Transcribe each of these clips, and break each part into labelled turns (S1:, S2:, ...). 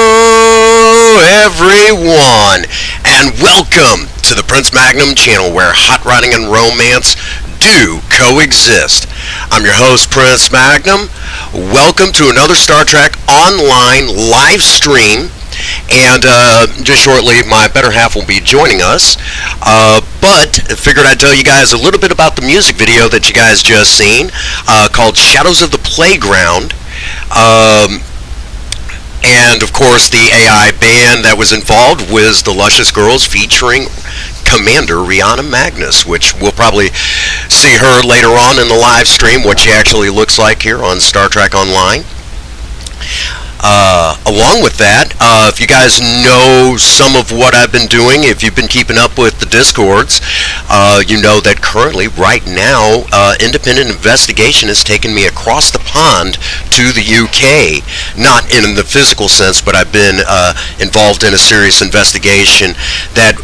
S1: Hello everyone, and welcome to the Prince Magnum channel where hot rodding and romance do coexist. I'm your host, Prince Magnum. Welcome to another Star Trek Online live stream. And just shortly, my better half will be joining us. But I figured I'd tell you guys a little bit about the music video that you guys just seen, called Shadows of the Playground. And And of course, the AI band that was involved was the Luscious Girls featuring Commander Rihanna Magnus, which we'll probably see her later on in the live stream, what she actually looks like here on Star Trek Online. Along with that, if you guys know some of what I've been doing, if you've been keeping up with the Discords, you know that currently, right now, independent investigation has taken me across the pond to the UK. Not in the physical sense, but I've been involved in a serious investigation that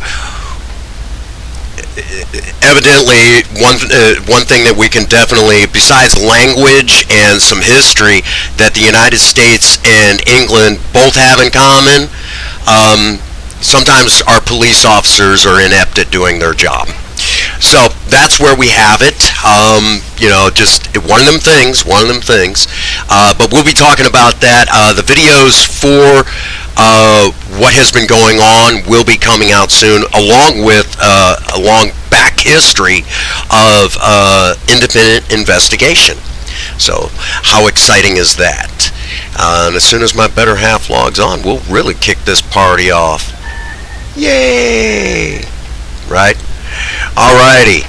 S1: evidently one thing that we can definitely, besides language and some history, that the United States and England both have in common, sometimes our police officers are inept at doing their job. So that's where we have it. Just one of them things. But we'll be talking about that. The videos for what has been going on will be coming out soon, along with a long back history of independent investigation. So how exciting is that? And as soon as my better half logs on, we'll really kick this party off. Yay! Right? Alrighty.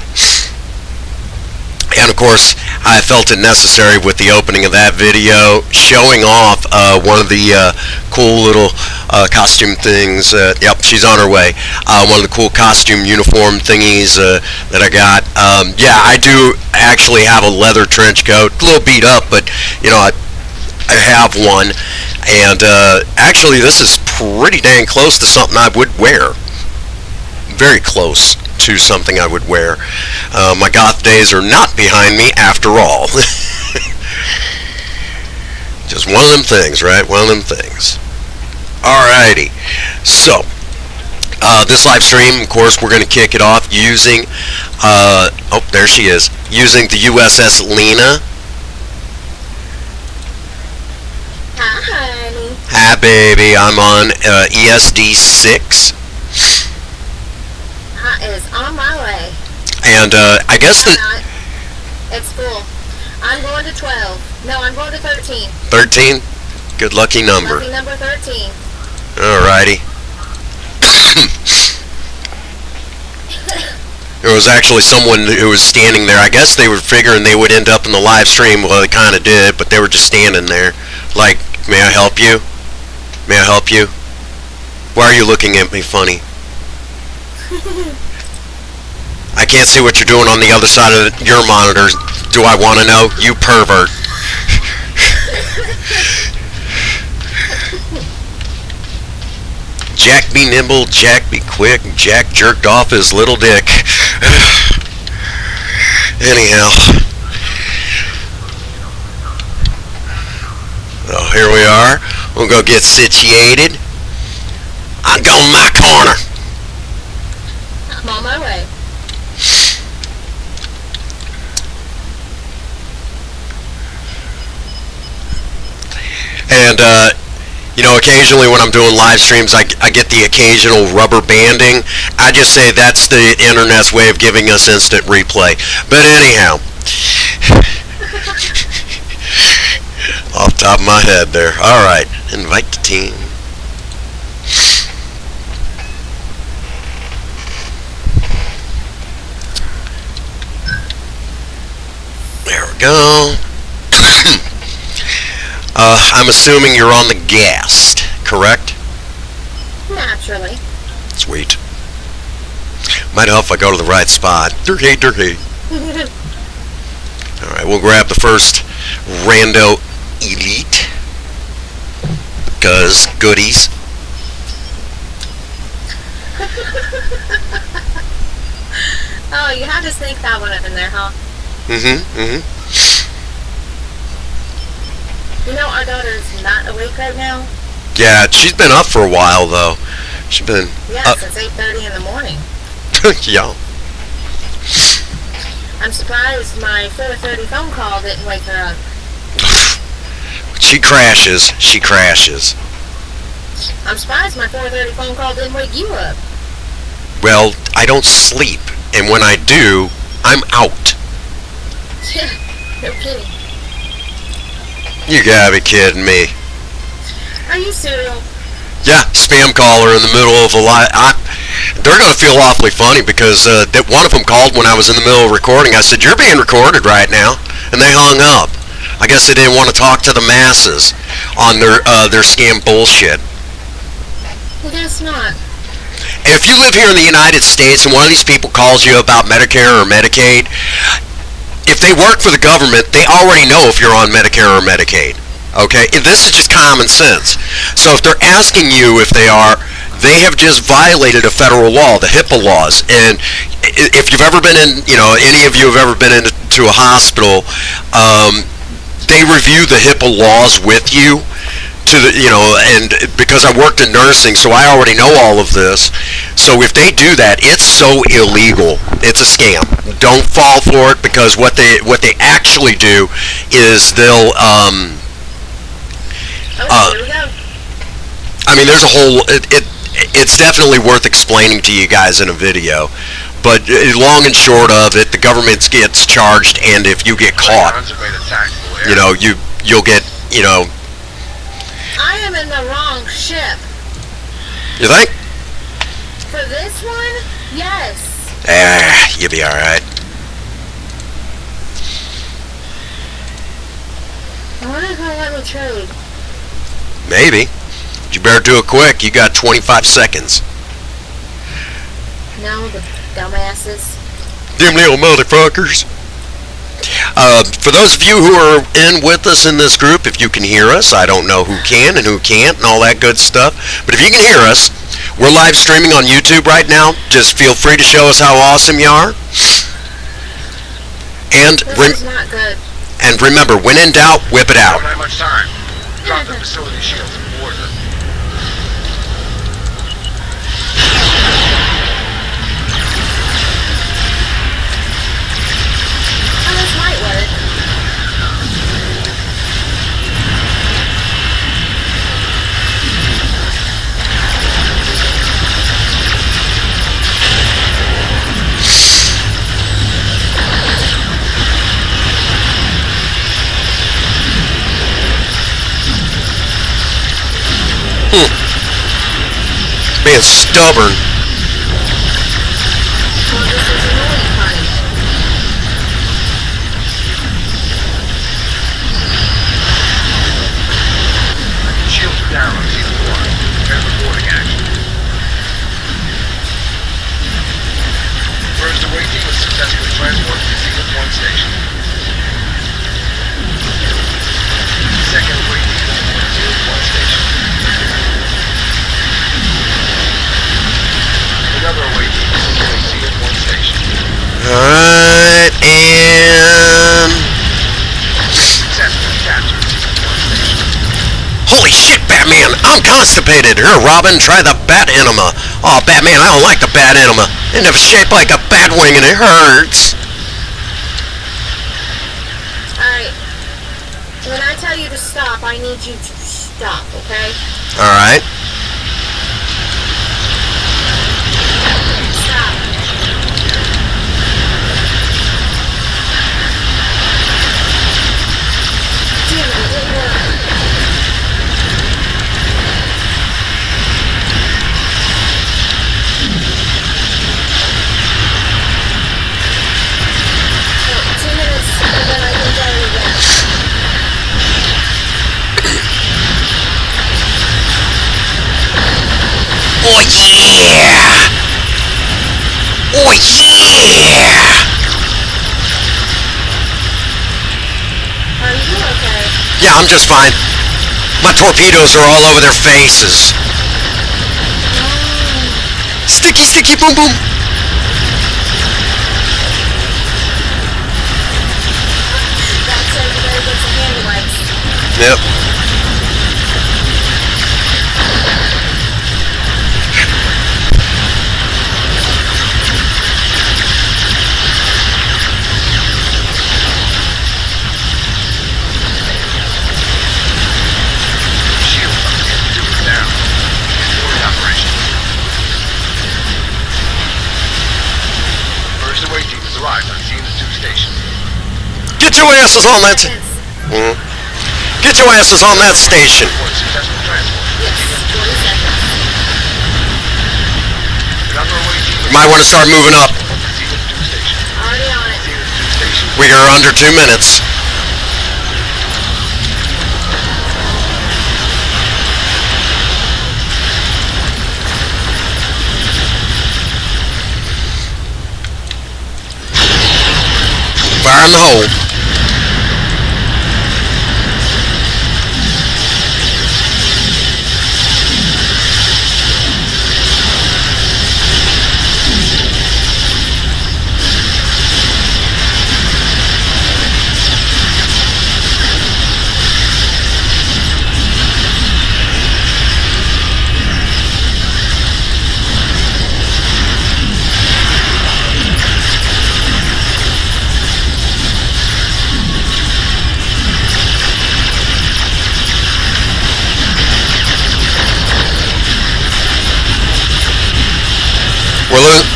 S1: And of course, I felt it necessary with the opening of that video, showing off one of the cool little costume things. Yep, she's on her way. One of the cool costume uniform thingies that I got. Yeah, I do actually have a leather trench coat, a little beat up, but I have one. And actually, this is pretty dang close to something I would wear. Very close to something I would wear. My goth days are not behind me after all. Just one of them things, right? One of them things. Alrighty. So, this live stream, of course, we're going to kick it off using, there she is, using the USS Lena.
S2: Hi, honey.
S1: Hi, baby. I'm on ESD 6.
S2: Is on my way.
S1: And I guess
S2: it's full. I'm going to 12. No, I'm going to 13.
S1: 13? Good lucky number.
S2: Lucky number 13.
S1: Alrighty. There was actually someone who was standing there. I guess they were figuring they would end up in the live stream. Well, they kind of did, but they were just standing there. Like, may I help you? May I help you? Why are you looking at me funny? I can't see what you're doing on the other side of your monitor. Do I want to know? You pervert. Jack be nimble, Jack be quick, Jack jerked off his little dick. Anyhow. Oh, here we are. We'll go get situated. I'm going my corner.
S2: I'm on my way.
S1: And, occasionally when I'm doing live streams, I get the occasional rubber banding. I just say that's the internet's way of giving us instant replay. But anyhow, off the top of my head there. All right, invite the team. There we go. I'm assuming you're on the guest, correct?
S2: Naturally.
S1: Sweet. Might help if I go to the right spot. Durkey. Alright, we'll grab the first Rando Elite. Because goodies.
S2: Oh, you had to sneak that one in there, huh?
S1: Mm-hmm.
S2: You know, our daughter's not awake right now.
S1: Yeah, she's been up for a while, though. She's been
S2: up since 8:30 in the morning.
S1: Yeah.
S2: I'm surprised my 4:30 phone call didn't wake her up.
S1: She crashes.
S2: I'm surprised my 4:30 phone call didn't wake you up.
S1: Well, I don't sleep, and when I do, I'm out.
S2: No kidding.
S1: You gotta be kidding me.
S2: Are you serious?
S1: Yeah, spam caller in the middle of a live. They're going to feel awfully funny because that one of them called when I was in the middle of recording. I said, "You're being recorded right now," and they hung up. I guess they didn't want to talk to the masses on their scam bullshit.
S2: Well, guess not.
S1: If you live here in the United States and one of these people calls you about Medicare or Medicaid, if they work for the government, they already know if you're on Medicare or Medicaid. Okay? And this is just common sense. So if they're asking you if they are, they have just violated a federal law, the HIPAA laws. And if you've ever been in, any of you have ever been into a hospital, they review the HIPAA laws with you. And because I worked in nursing, so I already know all of this. So if they do that, it's so illegal. It's a scam. Don't fall for it, because what they actually do is they'll
S2: Here we go.
S1: I mean, there's a whole it's definitely worth explaining to you guys in a video. But long and short of it, the government gets charged, and if you get caught, you'll get,
S2: I am in the wrong ship.
S1: You think?
S2: For this one, yes.
S1: You'll be alright.
S2: I wonder if I let me trade.
S1: Maybe. You better do it quick. You got 25 seconds.
S2: No, the dumbasses.
S1: Them little motherfuckers. For those of you who are in with us in this group, if you can hear us, I don't know who can and who can't and all that good stuff, but if you can hear us, we're live streaming on YouTube right now. Just feel free to show us how awesome you are. And
S2: This is not good.
S1: And remember, when in doubt, whip it out.
S3: Don't have much time. Drop the facility shields and board them.
S2: Oh, this might work.
S1: Being stubborn.
S2: Well, this is annoying fun.
S3: Shields are down on season 1. Prepare for boarding action. First away team was successfully transported to season 1 station. Second away team was aboard season 1 station. Another away team is aboard season 1 station.
S1: Alright, and...
S3: Successfully captured season 1 station.
S1: Holy shit, Batman! I'm constipated! Here, Robin, try the bat enema. Oh, Batman, I don't like the bat enema. It's shaped like a bat wing and it hurts.
S2: Alright. When I tell you to stop, I need you to stop, okay?
S1: Alright.
S2: Stop. Damn it, it didn't work. Oh, 2 minutes, and then I can tell you again.
S1: Oh yeah! Oh yeah!
S2: Are you okay?
S1: Yeah, I'm just fine. My torpedoes are all over their faces. Sticky, sticky, boom, boom.
S2: That says you better get some handy wipes.
S1: Yep.
S3: Shields on season 2 is down. Boarding operation. First away team has arrived on season 2 station.
S1: Get your asses on that.
S2: Seconds.
S1: Get your asses on that station.
S3: For successful transport.
S1: You might want to start moving up.
S3: Zenith 2 station.
S2: Already on it.
S3: Zenith 2 station.
S1: We are under 2 minutes. Fire in the hole. We're losing.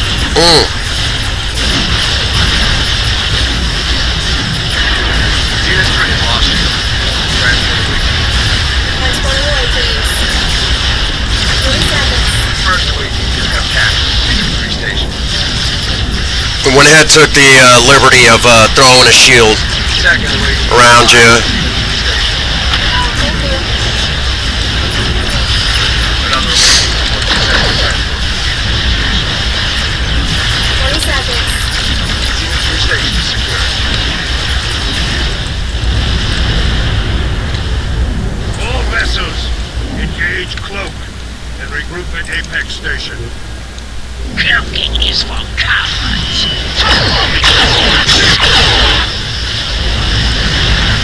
S3: Zenith 3 has lost you. Transport weak.
S2: Transport away, please. 40 seconds.
S3: First week, you have captured Zenith 3 station.
S1: We went ahead and took the liberty of throwing a shield
S3: Second week.
S1: around you.
S2: Thank you.
S3: Another week.
S2: 40 seconds.
S3: Zenith 3 station is secure. All vessels, engage Cloak and regroup at Apex Station.
S4: Cloaking is for cowards.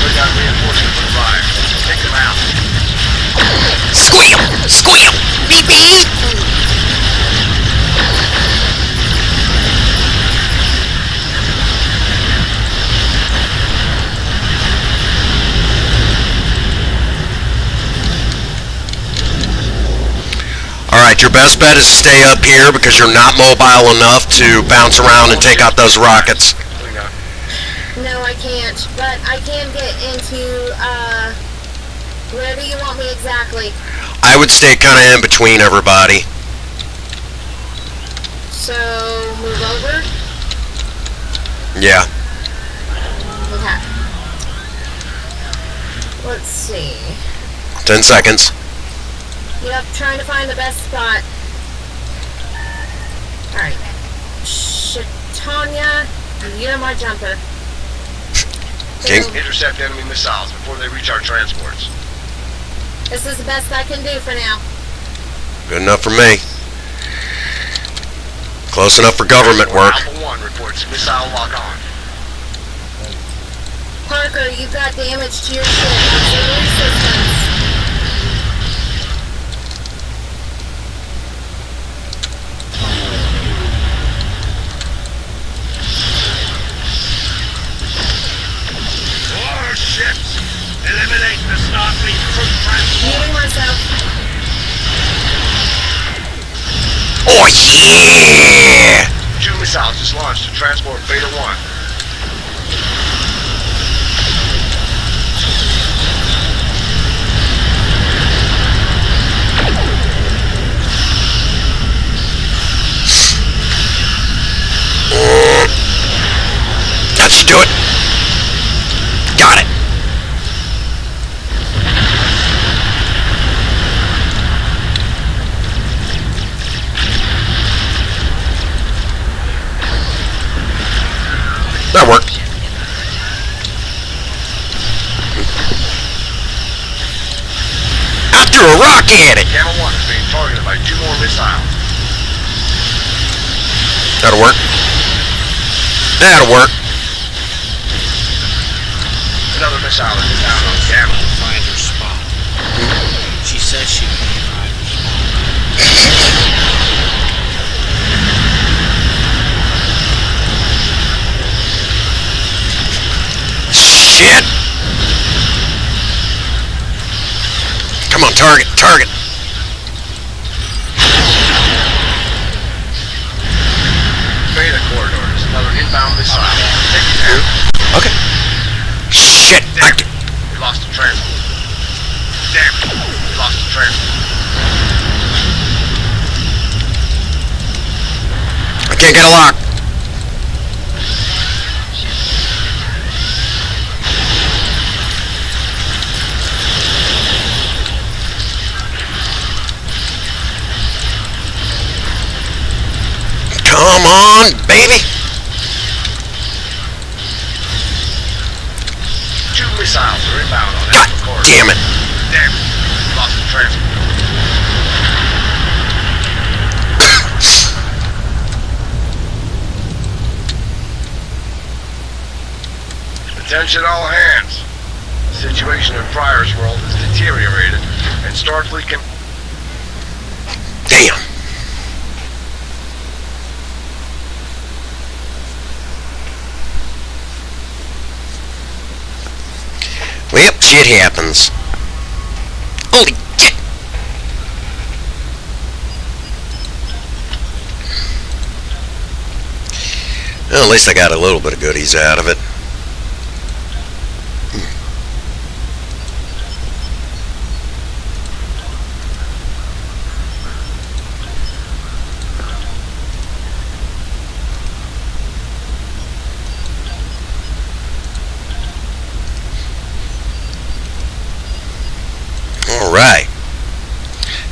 S3: We got reinforcements arrived. Take them out.
S1: Squeal! Squeal! Beep beep! Alright, your best bet is to stay up here because you're not mobile enough to bounce around and take out those rockets.
S3: Clean up.
S2: No, I can't. But I can get into, where do you want me exactly?
S1: I would stay kind of in between everybody.
S2: So, move over.
S1: Yeah.
S2: Okay. Let's see.
S1: 10 seconds.
S2: Yep, trying to find the best spot. Alright. Tanya, you're my jumper.
S1: Okay.
S2: So,
S3: Intercept enemy missiles before they reach our transports.
S2: this is the best I can do for now.
S1: Good enough for me. Close enough for government work.
S3: Alpha 1 reports missile lock on.
S2: Parker, you've got damage to your ship. Auxiliary systems.
S3: All ships, eliminate the Starfleet troop transport.
S2: Muting myself.
S1: Oh yeah!
S3: 2 missiles just launched to transport Beta 1.
S1: That should do it. Got it. That worked. After a rocket!
S3: Gamma 1 is being targeted by 2 more missiles.
S1: That'll work. That'll work.
S3: Another missile is down on Gamma.
S4: Find her spot. She says she can find her spot.
S1: Shit! Come on, target, target.
S3: Beta corridors. Another inbound missile. Take it down.
S1: Okay. Shit!
S3: Damn it. We lost the transport. Damn it. We lost the transport.
S1: Can't get a lock. Come on, baby.
S3: Two missiles are inbound on
S1: God
S3: Alpha Corridor.
S1: damn it.
S3: Damn it. Lost the transfer. Attention all hands. The situation in Pryor's world has deteriorated, and Starfleet can...
S1: Damn. Yep, shit happens. Holy shit. Well, at least I got a little bit of goodies out of it. Alright.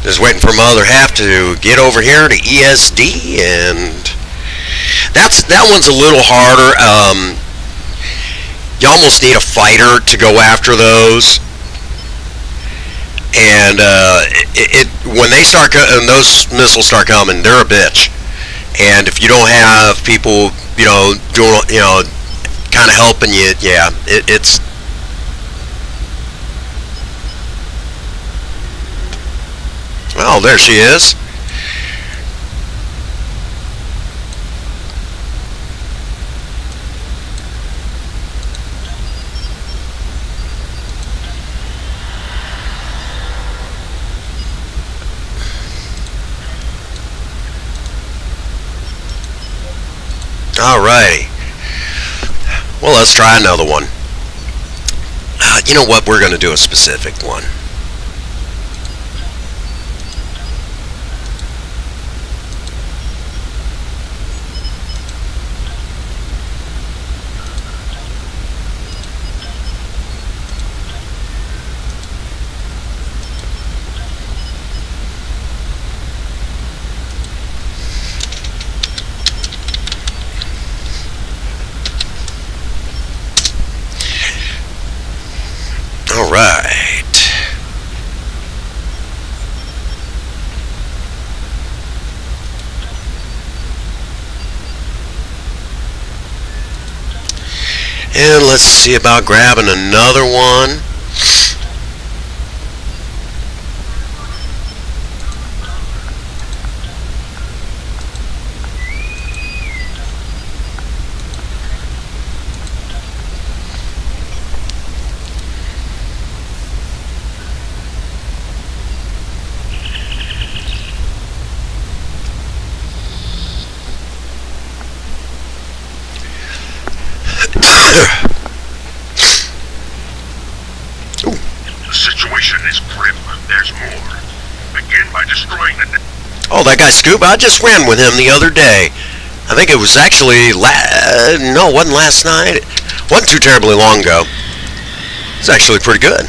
S1: Just waiting for my other half to get over here to ESD, and that one's a little harder. You almost need a fighter to go after those. And when they start and those missiles start coming, they're a bitch. And if you don't have people, doing, kind of helping you, yeah, it's. Oh, there she is. Alrighty. Well, let's try another one. You know what? We're going to do a specific one. All right. And let's see about grabbing another one.
S3: The situation is grim. There's more. Begin by destroying the...
S1: Oh, that guy Scoop, I just ran with him the other day. I think it was actually, no, it wasn't last night. It wasn't too terribly long ago. It's actually pretty good.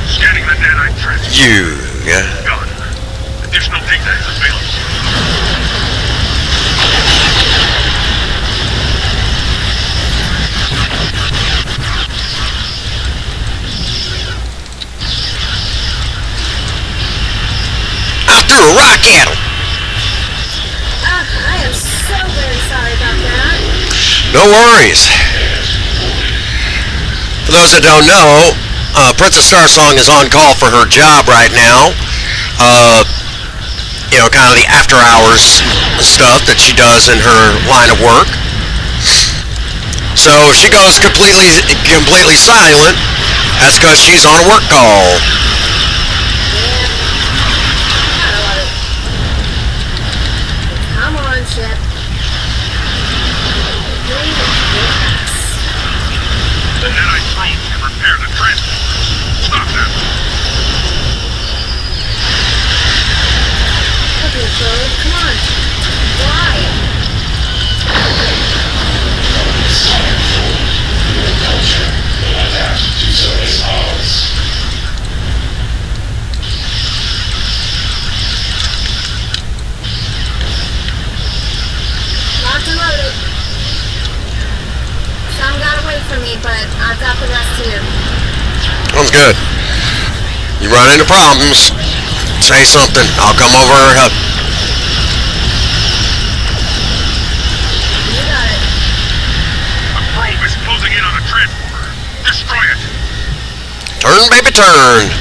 S3: Scanning the nanite transfer.
S1: Yeah.
S3: Gun. Additional data is available.
S1: I threw a rock at him.
S2: I am so very sorry about that.
S1: No worries. For those that don't know, Princess Starsong is on call for her job right now. Kind of the after hours stuff that she does in her line of work. So if she goes completely silent, that's because she's on a work call.
S2: Come on, Chip.
S3: The Jedi drones can repair the transport. Stop them.
S2: Okay, Chloe, come on. Why? Locked and loaded. Some got away from me, but I've got the rest here.
S1: Sounds good. You run into problems, say something. I'll come over and help.
S2: You got it.
S3: A probe is closing in on the transporter. Destroy it.
S1: Turn, baby, turn.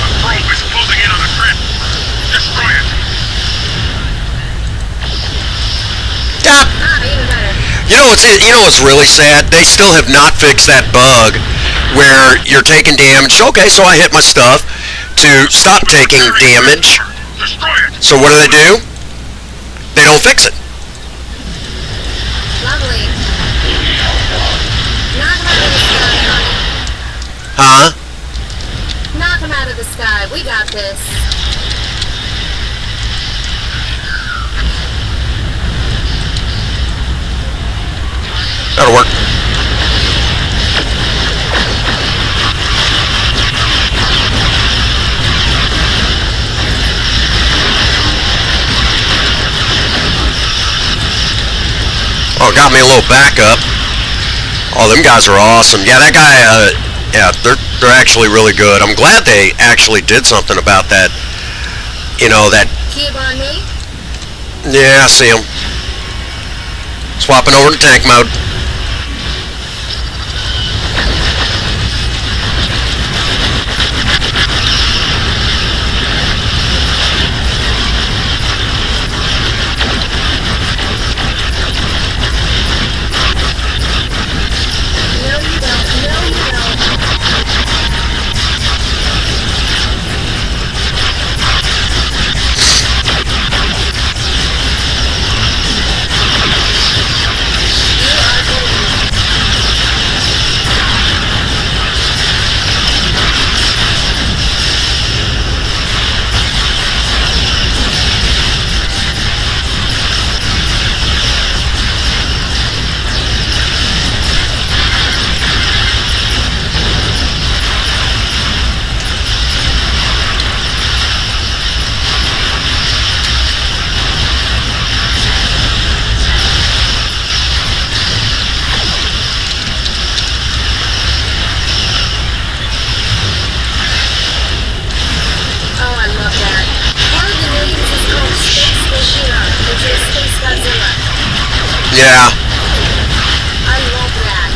S3: A probe is closing in on the transporter. Destroy it.
S1: Yeah.
S2: Even better.
S1: You know what's really sad? They still have not fixed that bug where you're taking damage. Okay, so I hit my stuff to stop taking damage.
S3: Destroy it.
S1: So what do? They don't fix it.
S2: Lovely. Knock him out of the sky, honey.
S1: Huh?
S2: Knock him out of the sky. We got this.
S1: That'll work. Oh, got me a little backup. Oh, them guys are awesome. Yeah, that guy, yeah, they're actually really good. I'm glad they actually did something about that. You know, that,
S2: Cube on me.
S1: yeah, I see him. Swapping over to tank mode.
S2: No, you don't. No, you don't. You are golden. Oh, I love that. One of the names is called Space Gojira, which is Space Godzilla.
S1: Yeah.
S2: I love that.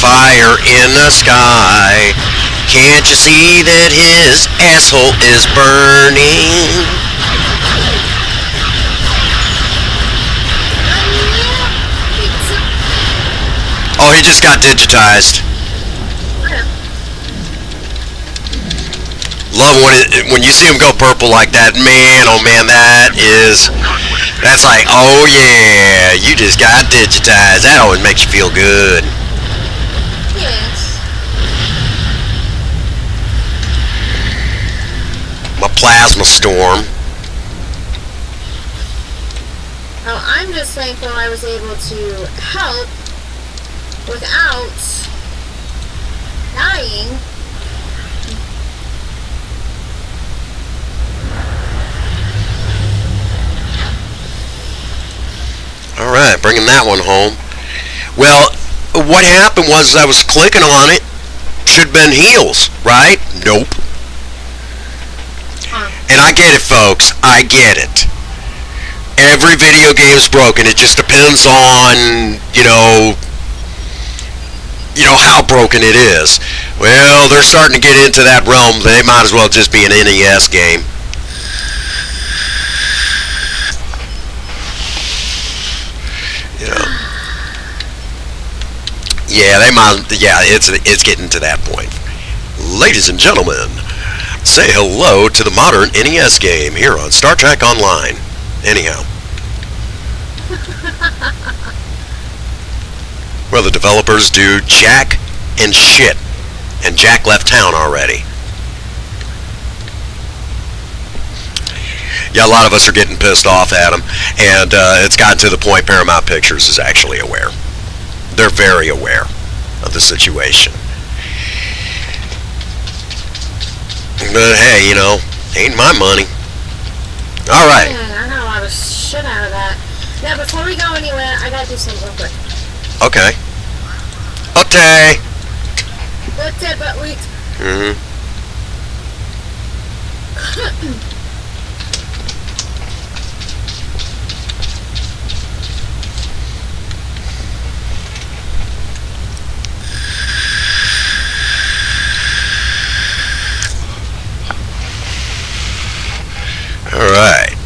S1: Fire in the sky. Can't you see that his asshole is burning? Oh, he just got digitized. Love when you see him go purple like that. Man, oh man, that's like, oh yeah, you just got digitized. That always makes you feel good.
S2: Yes.
S1: My plasma storm.
S2: Oh, I'm just thankful I was able to help without dying.
S1: All right, bringing that one home. Well, what happened was I was clicking on it, should have been heels, right? Nope.
S2: Huh.
S1: And I get it, folks. I get it. Every video game's broken. It just depends on, how broken it is. Well, they're starting to get into that realm. They might as well just be an NES game. Yeah, they might. Yeah, it's getting to that point. Ladies and gentlemen, say hello to the modern NES game here on Star Trek Online. Anyhow. Well, the developers do jack and shit. And Jack left town already. Yeah, a lot of us are getting pissed off at him. And it's gotten to the point Paramount Pictures is actually aware. They're very aware of the situation. But hey, ain't my money. All right.
S2: I got a lot of shit out of that. Now, before we go anywhere, I gotta do something real quick.
S1: Okay. Okay.
S2: But wait.
S1: Mm-hmm. All right.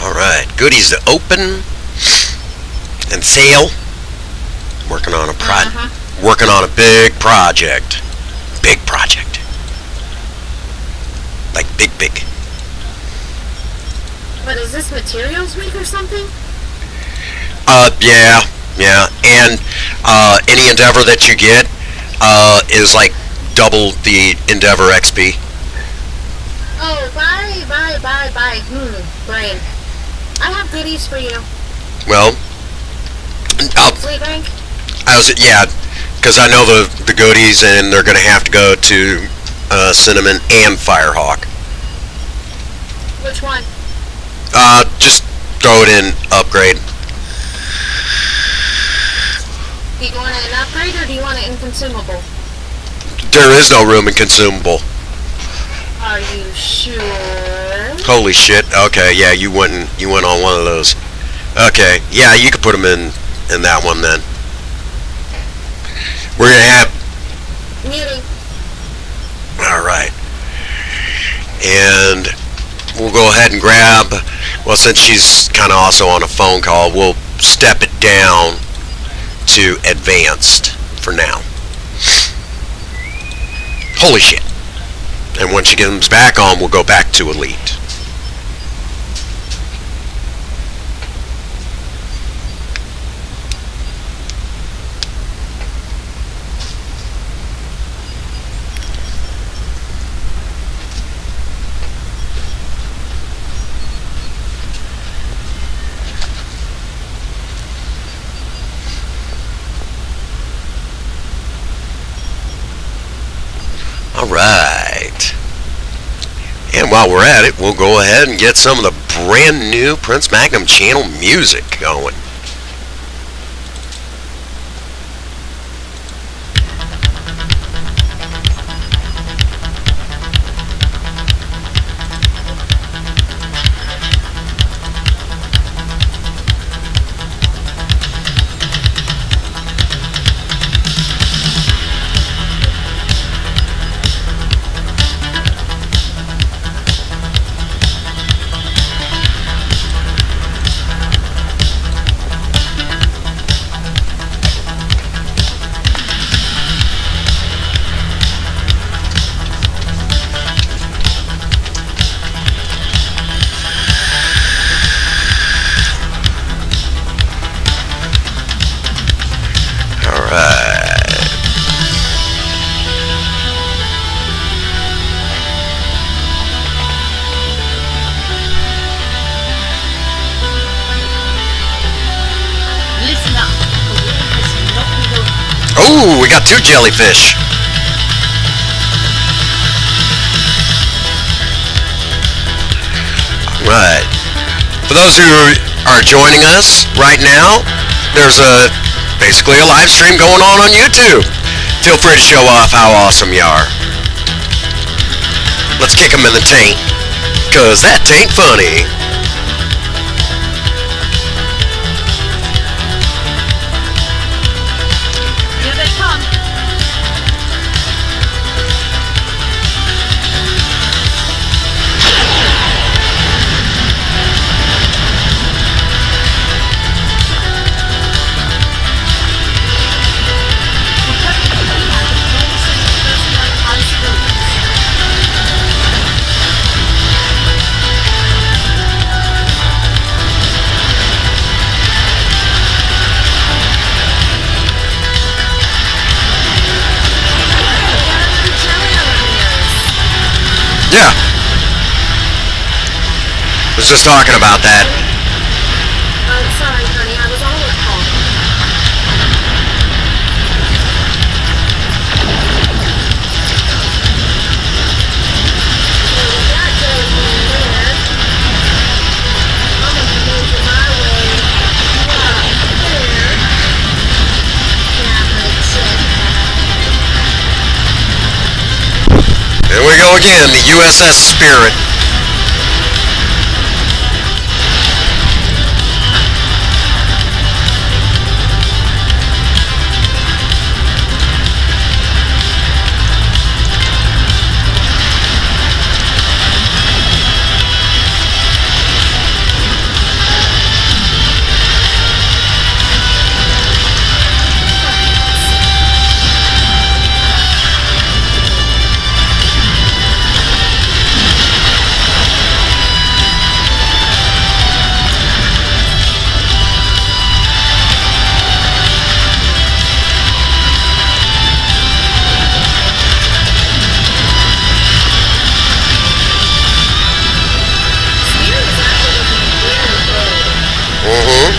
S1: All right. Goodies to open and sale. Working on a working on a big project. Big project. Like big.
S2: What is this, Materials Week or something?
S1: Yeah. And any Endeavor that you get is like double the Endeavor XP.
S2: Oh, bye. Brain. I have goodies for you.
S1: Well,
S2: Sweet drink?
S1: because I know the goodies, and they're going to have to go to Cinnamon and Firehawk.
S2: Which one?
S1: Just throw it in upgrade.
S2: Do you want it in upgrade or do you want it in consumable?
S1: There is no room in consumable.
S2: Are you sure?
S1: Holy shit. Okay, yeah, you went on one of those. Okay, yeah, you could put them in that one then. We're gonna have.
S2: Muting.
S1: All right. And we'll go ahead and grab. Well, since she's kind of also on a phone call, we'll step it down to advanced for now. Holy shit. And once she comes back on, we'll go back to elite. Alright. And while we're at it, we'll go ahead and get some of the brand new Prince Magnum channel music going. Ooh, we got 2 jellyfish. Right. For those who are joining us right now, there's basically a live stream going on YouTube. Feel free to show off how awesome you are. Let's kick them in the taint, cause that taint funny.
S5: Here they come.
S1: Yeah. Was just talking about that.
S2: Sorry, honey, I was on a call. So with that going on there, I'm gonna move it my way right there. Camera check.
S1: Here we go again, the USS Spirit.
S2: Spear is actually looking very good.
S1: Mm-hmm.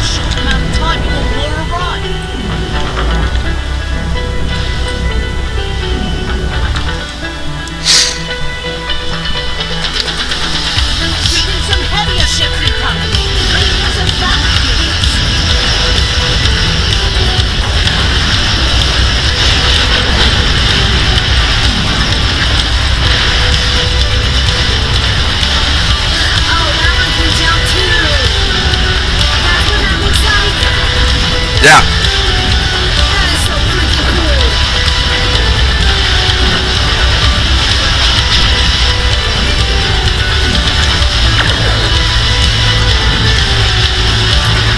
S5: Short amount of time, you won't blow her ride. Bringing some heavier ships incoming. Bringing some battlefields.
S2: Oh, that one can jump too. That's what that looks like.
S1: Yeah.
S2: That is so freaking cool.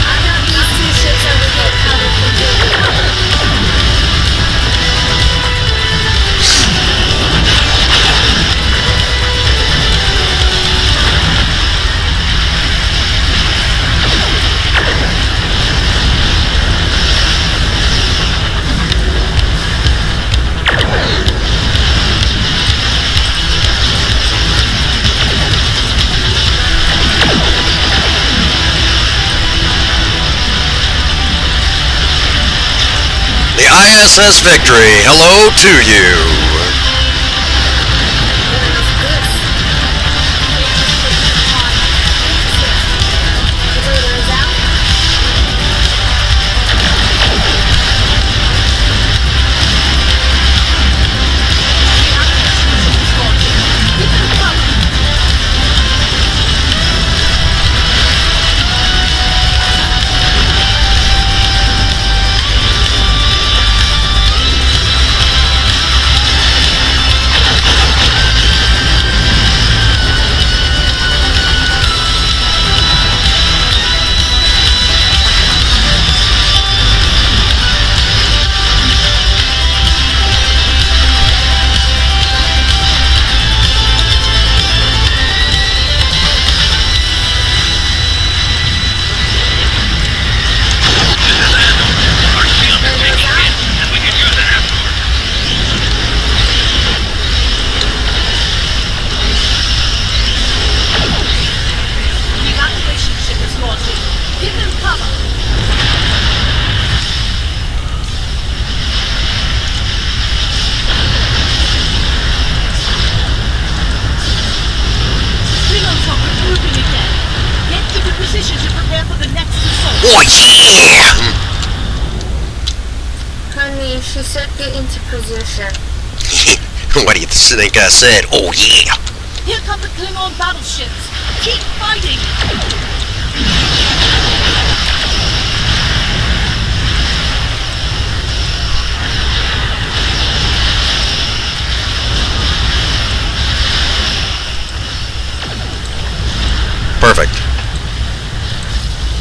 S2: I got these 2 ships over here covered completely.
S1: The ISS Victory, hello to you.
S5: for the next assault.
S1: Oh yeah!
S2: Honey, she said get into position.
S1: What do you think I said? Oh yeah!
S5: Here come the Klingon battleships. Keep fighting.
S1: Perfect.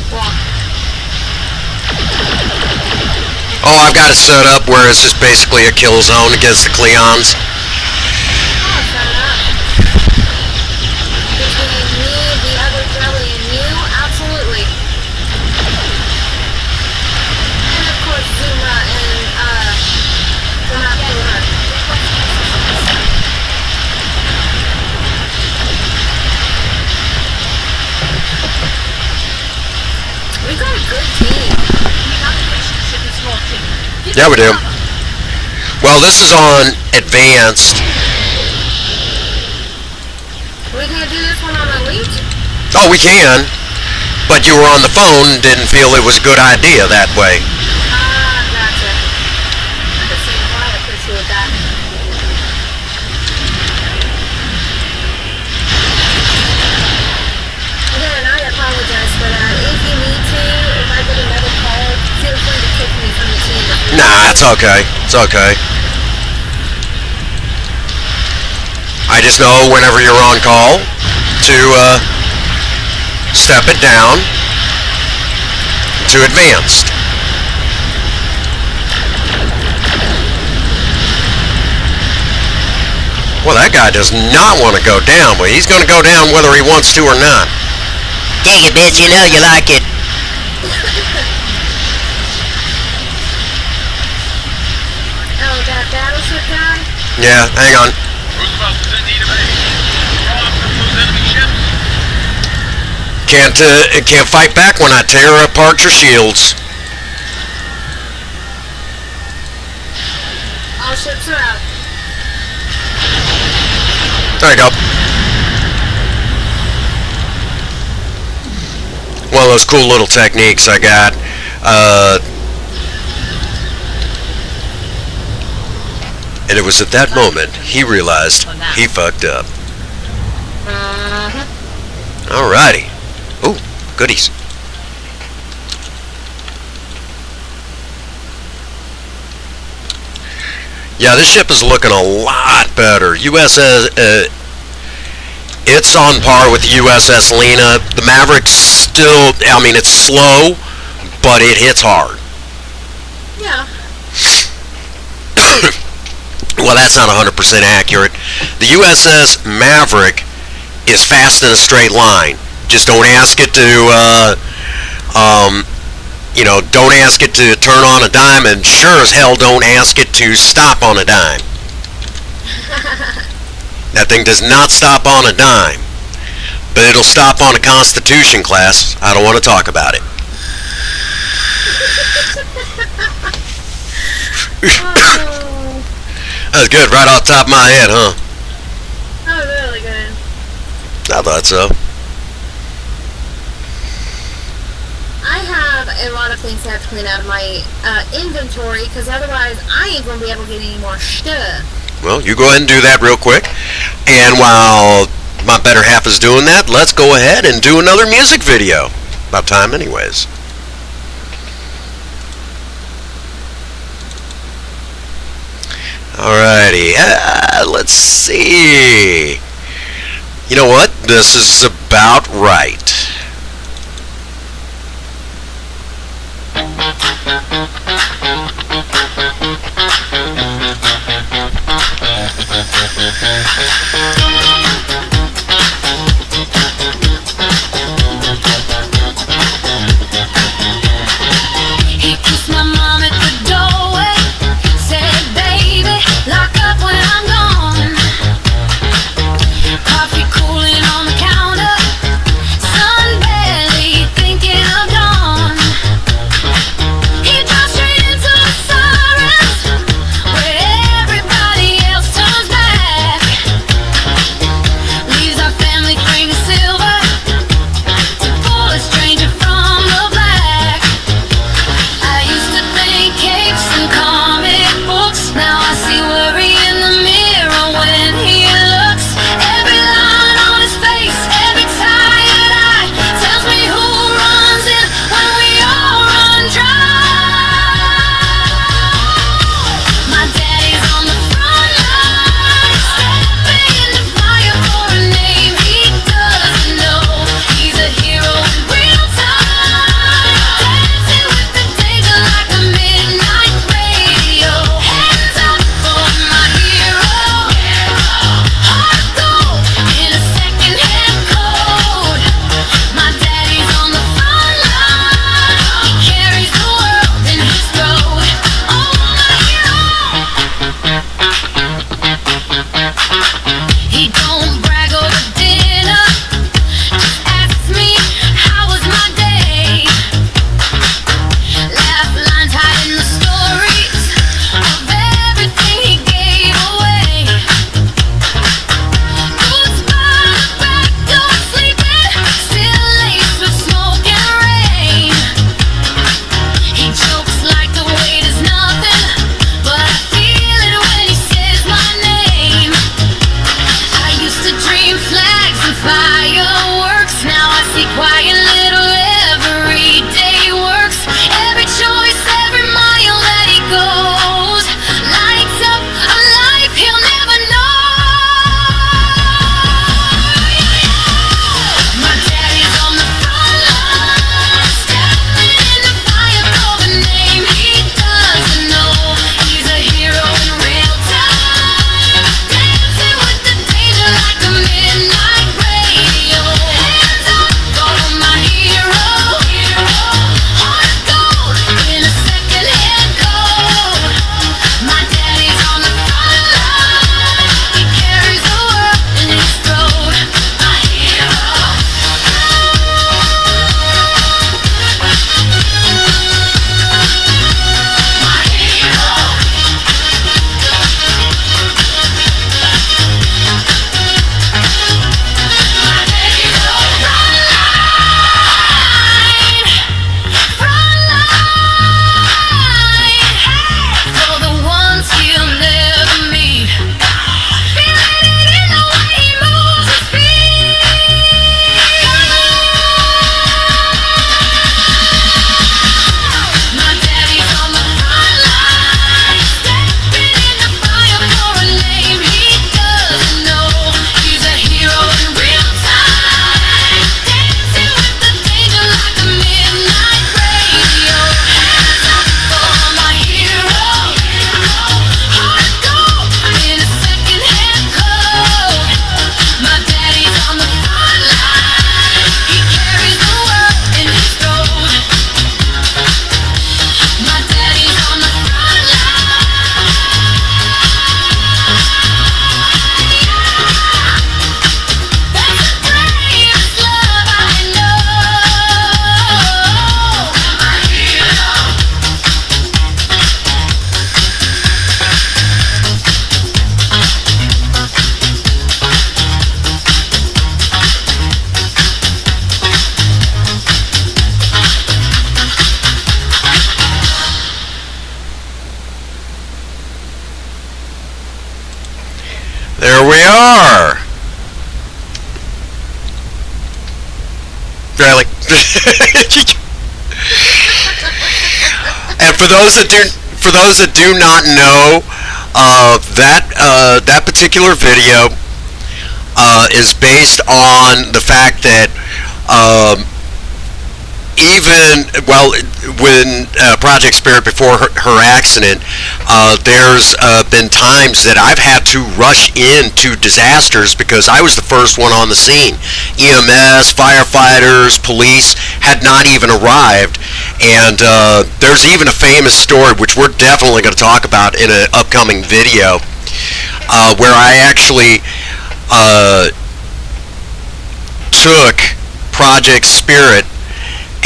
S2: Yeah.
S1: Oh, I've got it set up where it's just basically a kill zone against the Klingons.
S2: Oh, set it up. Between me, the other jelly, and you, absolutely. And of course, Zuma and, Zuma. We got a good team.
S5: The evacuation ship is launching. Give
S1: Yeah, we
S5: it
S1: do.
S5: cover.
S1: Well, this is on advanced.
S2: We can't do this one on Elite?
S1: Oh, we can. But you were on the phone, didn't feel it was a good idea that way.
S2: Ah, gotcha. I could see why I appreciate that. Again, I apologize for that. If you need to, if I get another call, feel free to kick me from the team.
S1: Nah, it's okay. It's okay. I just know whenever you're on call to step it down to advanced. Well, that guy does not want to go down, but he's going to go down whether he wants to or not. Dang it, bitch, you know you like it.
S2: Oh, that battleship guy?
S1: Yeah, hang on.
S3: Roosevelt is in need of aid. Throw off from those enemy ships.
S1: Can't fight back when I tear apart your shields.
S2: All ships are out.
S1: There you go. One of those cool little techniques I got. And it was at that moment he realized he fucked up. Alrighty. Ooh, goodies. Yeah, this ship is looking a lot better. USS, it's on par with the USS Lena. The Maverick's still, I mean, it's slow, but it hits hard.
S2: Yeah.
S1: Well, that's not 100% accurate. The USS Maverick is fast in a straight line. Just don't ask it to, don't ask it to turn on a dime, and sure as hell don't ask it to stop on a dime. That thing does not stop on a dime, but it'll stop on a Constitution class. I don't want to talk about it.
S2: Oh,
S1: That's good, right off the top of my head, huh?
S2: that was really good.
S1: I thought so.
S2: I have a lot of things I have to clean out of my inventory, because otherwise I ain't going to be able to get any more stuff.
S1: Well, you go ahead and do that real quick. And while my better half is doing that, let's go ahead and do another music video. About time anyways. Alrighty, let's see. You know what? This is about right.
S5: He kissed my mom at the doorway. Said, baby, lock up when I'm gone. Coffee cooling on the counter. Sun
S1: Really? And for those that do not know, that particular video is based on the fact that even when Project Spirit, before her accident, there's been times that I've had to rush into disasters because I was the first one on the scene. EMS, firefighters, police had not even arrived, and there's even a famous story which we're definitely going to talk about in an upcoming video, where I actually took Project Spirit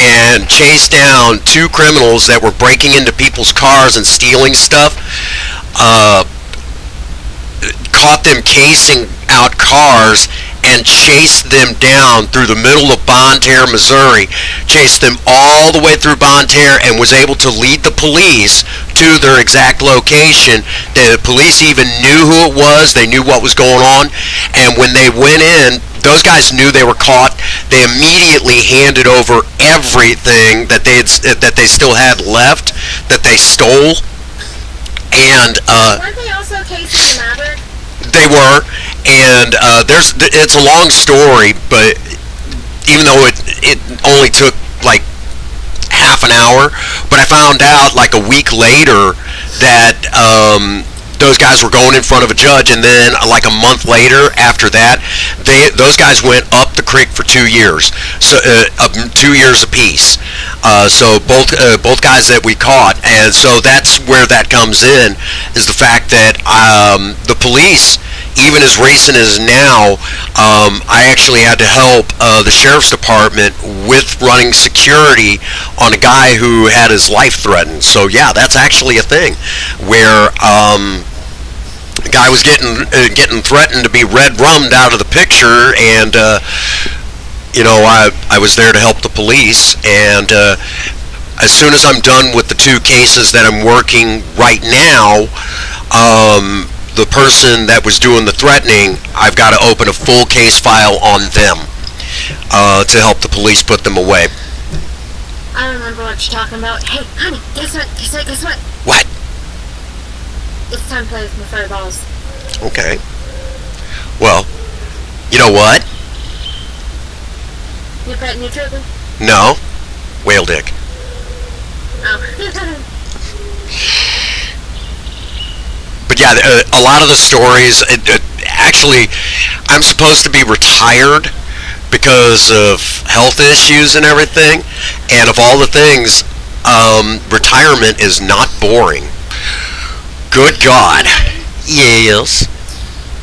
S1: and chased down two criminals that were breaking into people's cars and stealing stuff, caught them casing out cars, and chased them down through the middle of Bonne Terre, Missouri, chased them all the way through Bonne Terre, and was able to lead the police to their exact location. The police even knew who it was, they knew what was going on, and when they went in, those guys knew they were caught. They immediately handed over everything that they still had left, that they stole, and
S2: Weren't they also casing the Maverick?
S1: they were. And it's a long story, but even though it only took like half an hour, but I found out like a week later that those guys were going in front of a judge, and then like a month later after that, those guys went up the creek for 2 years, so 2 years apiece. So both guys that we caught, and so that's where that comes in, is the fact that the police, even as recent as now, I actually had to help the sheriff's department with running security on a guy who had his life threatened. So yeah, that's actually a thing where the guy was getting threatened to be red rummed out of the picture, and I was there to help the police. And as soon as I'm done with the two cases that I'm working right now, the person that was doing the threatening, I've got to open a full case file on them to help the police put them away.
S2: I remember what you're talking about. Hey, honey, guess what?
S1: What?
S2: It's time to play with my fur balls.
S1: Okay. Well, you know what?
S2: You petting your trigger?
S1: No. Whale dick.
S2: Oh.
S1: But yeah, a lot of the stories, actually, I'm supposed to be retired because of health issues and everything, and of all the things, retirement is not boring. Good God. Yes.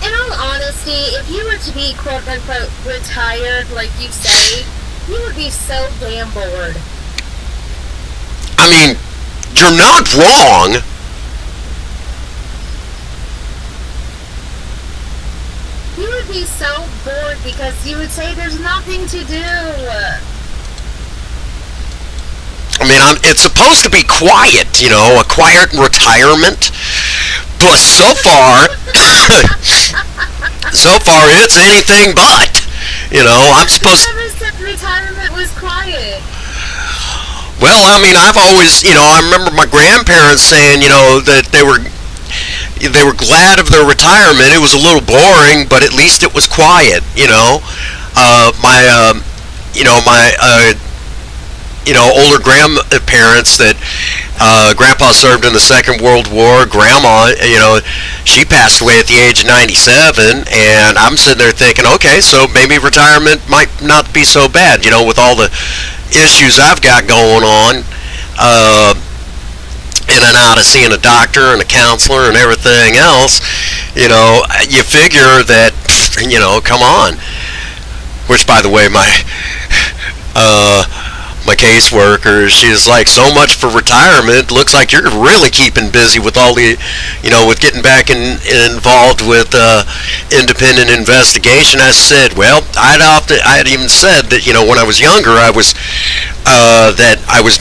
S2: In all honesty, if you were to be quote-unquote retired, like you say, you would be so damn bored.
S1: I mean, you're not wrong.
S2: You would be so bored because you would say there's nothing to do.
S1: I mean, it's supposed to be quiet, a quiet retirement. But so far it's anything but. I'm supposed.
S2: I never said retirement was quiet.
S1: Well, I mean, I've always, I remember my grandparents saying, that they were glad of their retirement. It was a little boring, but at least it was quiet. My older grandparents that Grandpa served in the Second World War. Grandma, she passed away at the age of 97, and I'm sitting there thinking, okay, so maybe retirement might not be so bad, with all the issues I've got going on, in and out of seeing a doctor and a counselor and everything else. You figure that, come on. Which, by the way, my caseworker, she's like, so much for retirement. Looks like you're really keeping busy with all the, with getting back involved with independent investigation. I said, well, I had even said that, when I was younger, I was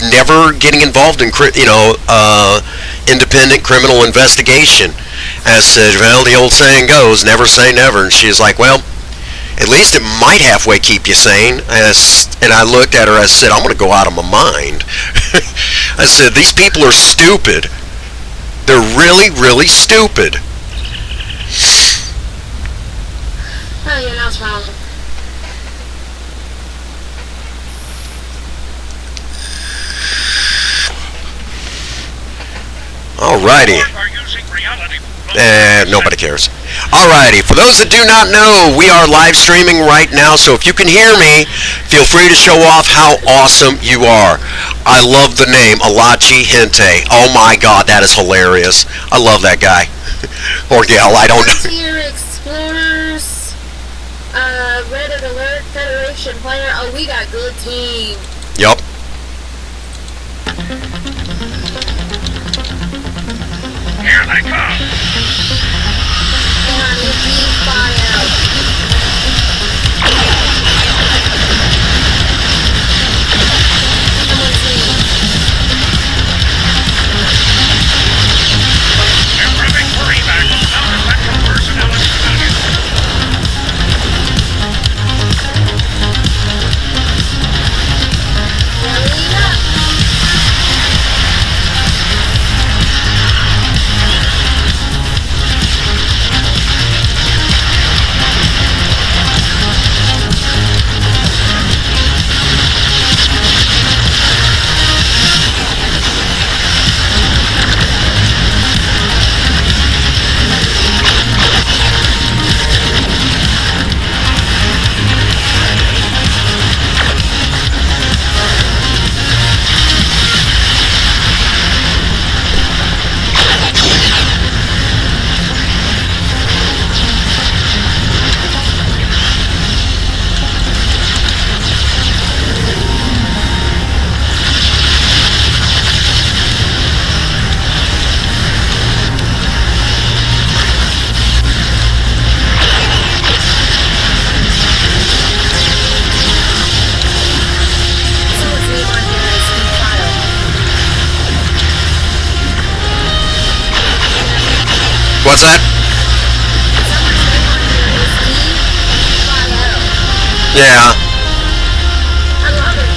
S1: never getting involved in, independent criminal investigation. I said, well, the old saying goes, never say never. And she's like, well, At least it might halfway keep you sane. And I looked at her, I said, I'm going to go out of my mind. I said, these people are stupid. They're really, really stupid.
S2: Oh, yeah, that was wrong.
S1: Alrighty. Nobody cares. Alrighty, for those that do not know, we are live streaming right now, so if you can hear me, feel free to show off how awesome you are. I love the name, Alachi Hente. Oh my god, that is hilarious. I love that guy. Or gal, I don't know.
S2: Frontier Explorers, Red Alert Federation player. Oh, we got good team.
S1: Yup.
S3: Here they come.
S2: And I need to spy out. Someone's in.
S3: They're prepping for evac. Non-effective personnel and civilians.
S2: Rallying up. Someone's name on here is Steve File.
S1: What's that?
S2: Someone's name on here is Steve File.
S1: Yeah.
S2: I love it.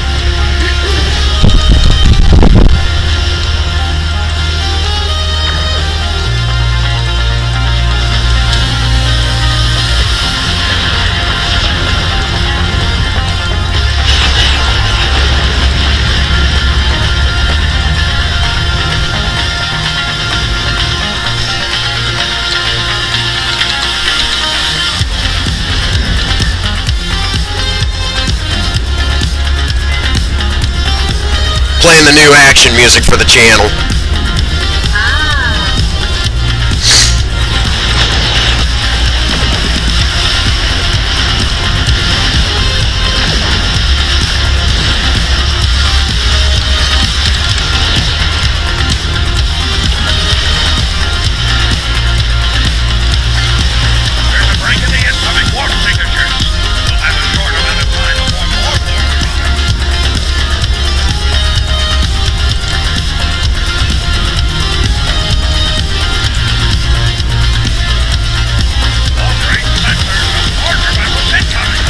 S1: Playing the new action music for the channel.
S2: Ah.
S3: There's a break in the incoming water signatures. We'll have a short amount of time before more water arrives. All train sensors and order vessels incoming.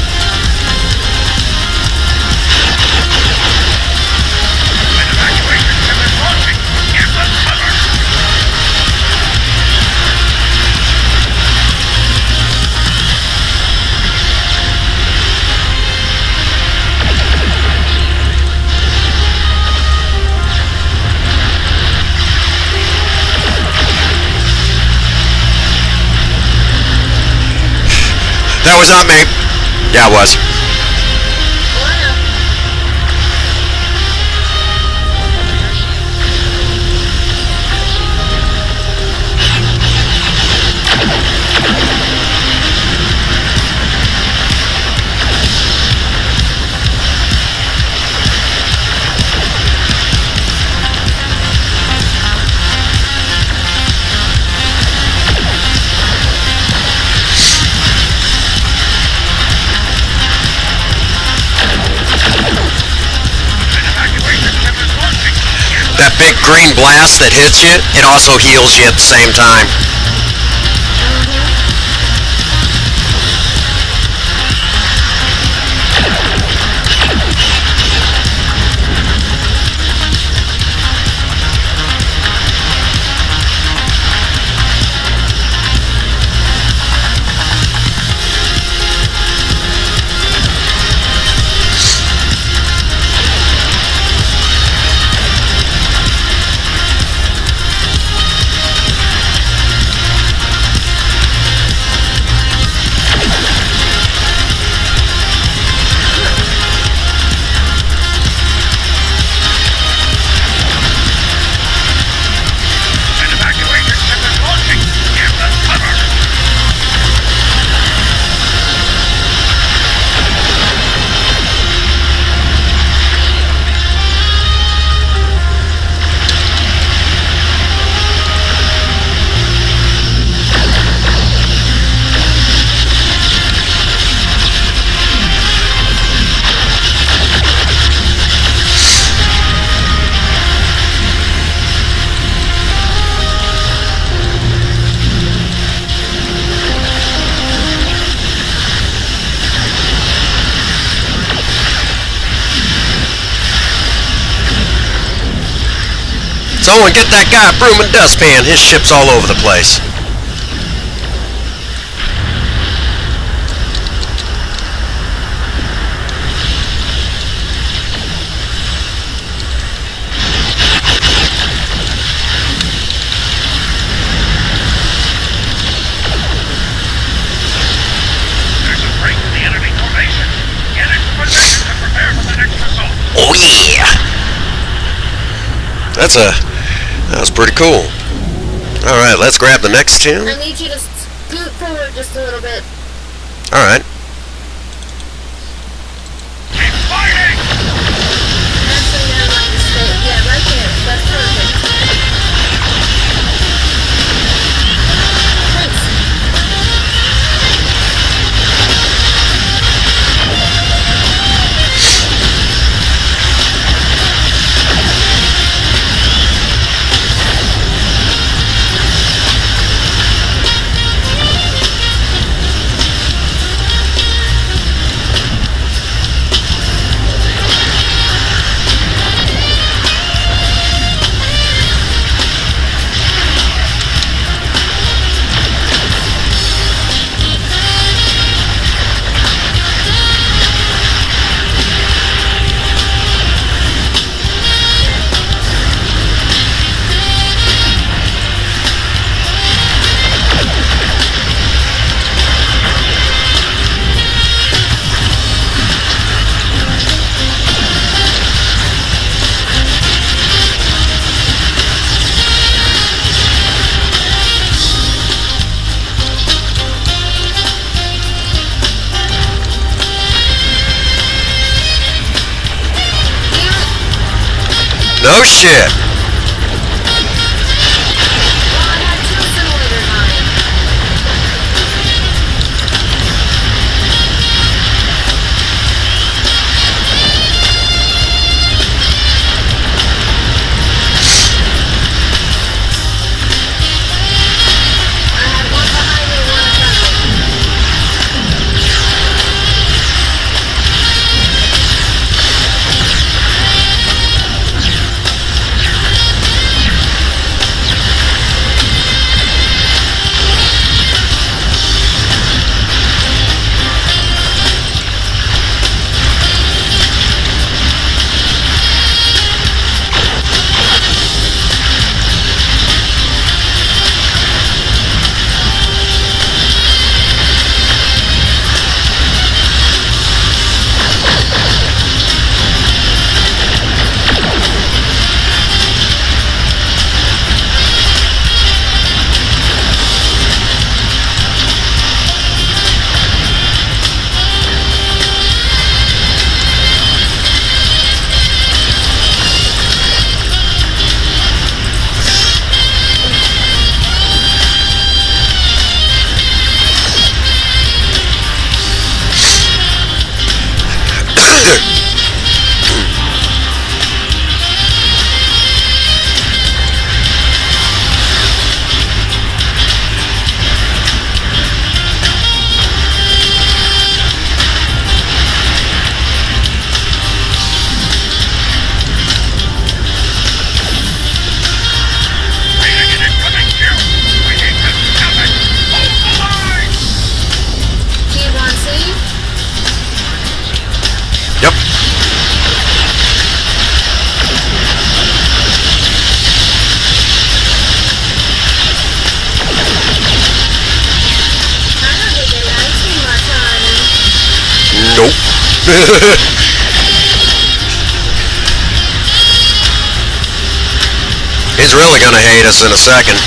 S3: An evacuation ship is launching. Get them covered.
S1: That was not me. Yeah, it was.
S2: Bueno.
S1: That big green blast that hits you, it also heals you at the same time. Someone get that guy a broom and dustpan. His ship's all over the place.
S3: There's a break in the enemy formation. Get into position to prepare for the next assault.
S1: Oh yeah! That was pretty cool. Alright, let's grab the next
S2: I
S1: tune.
S2: need you to scoot forward just a little bit.
S1: Alright.
S3: Keep fighting!
S2: Actually, never mind. Just stay. Yeah, right there. That's perfect. Thanks.
S1: No shit.
S2: Well, I had two simulators on it. I had one behind me and one in front of me.
S1: Nope. He's really gonna hate us in a second.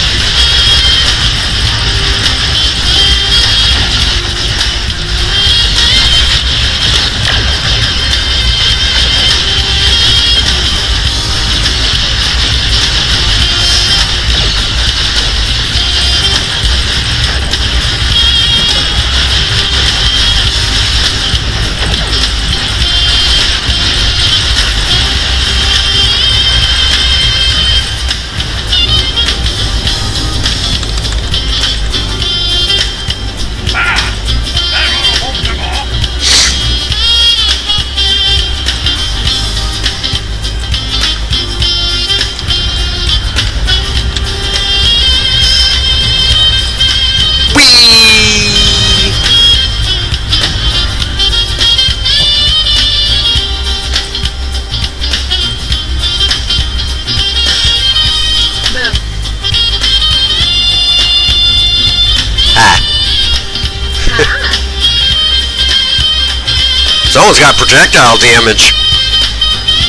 S1: Someone's got projectile damage.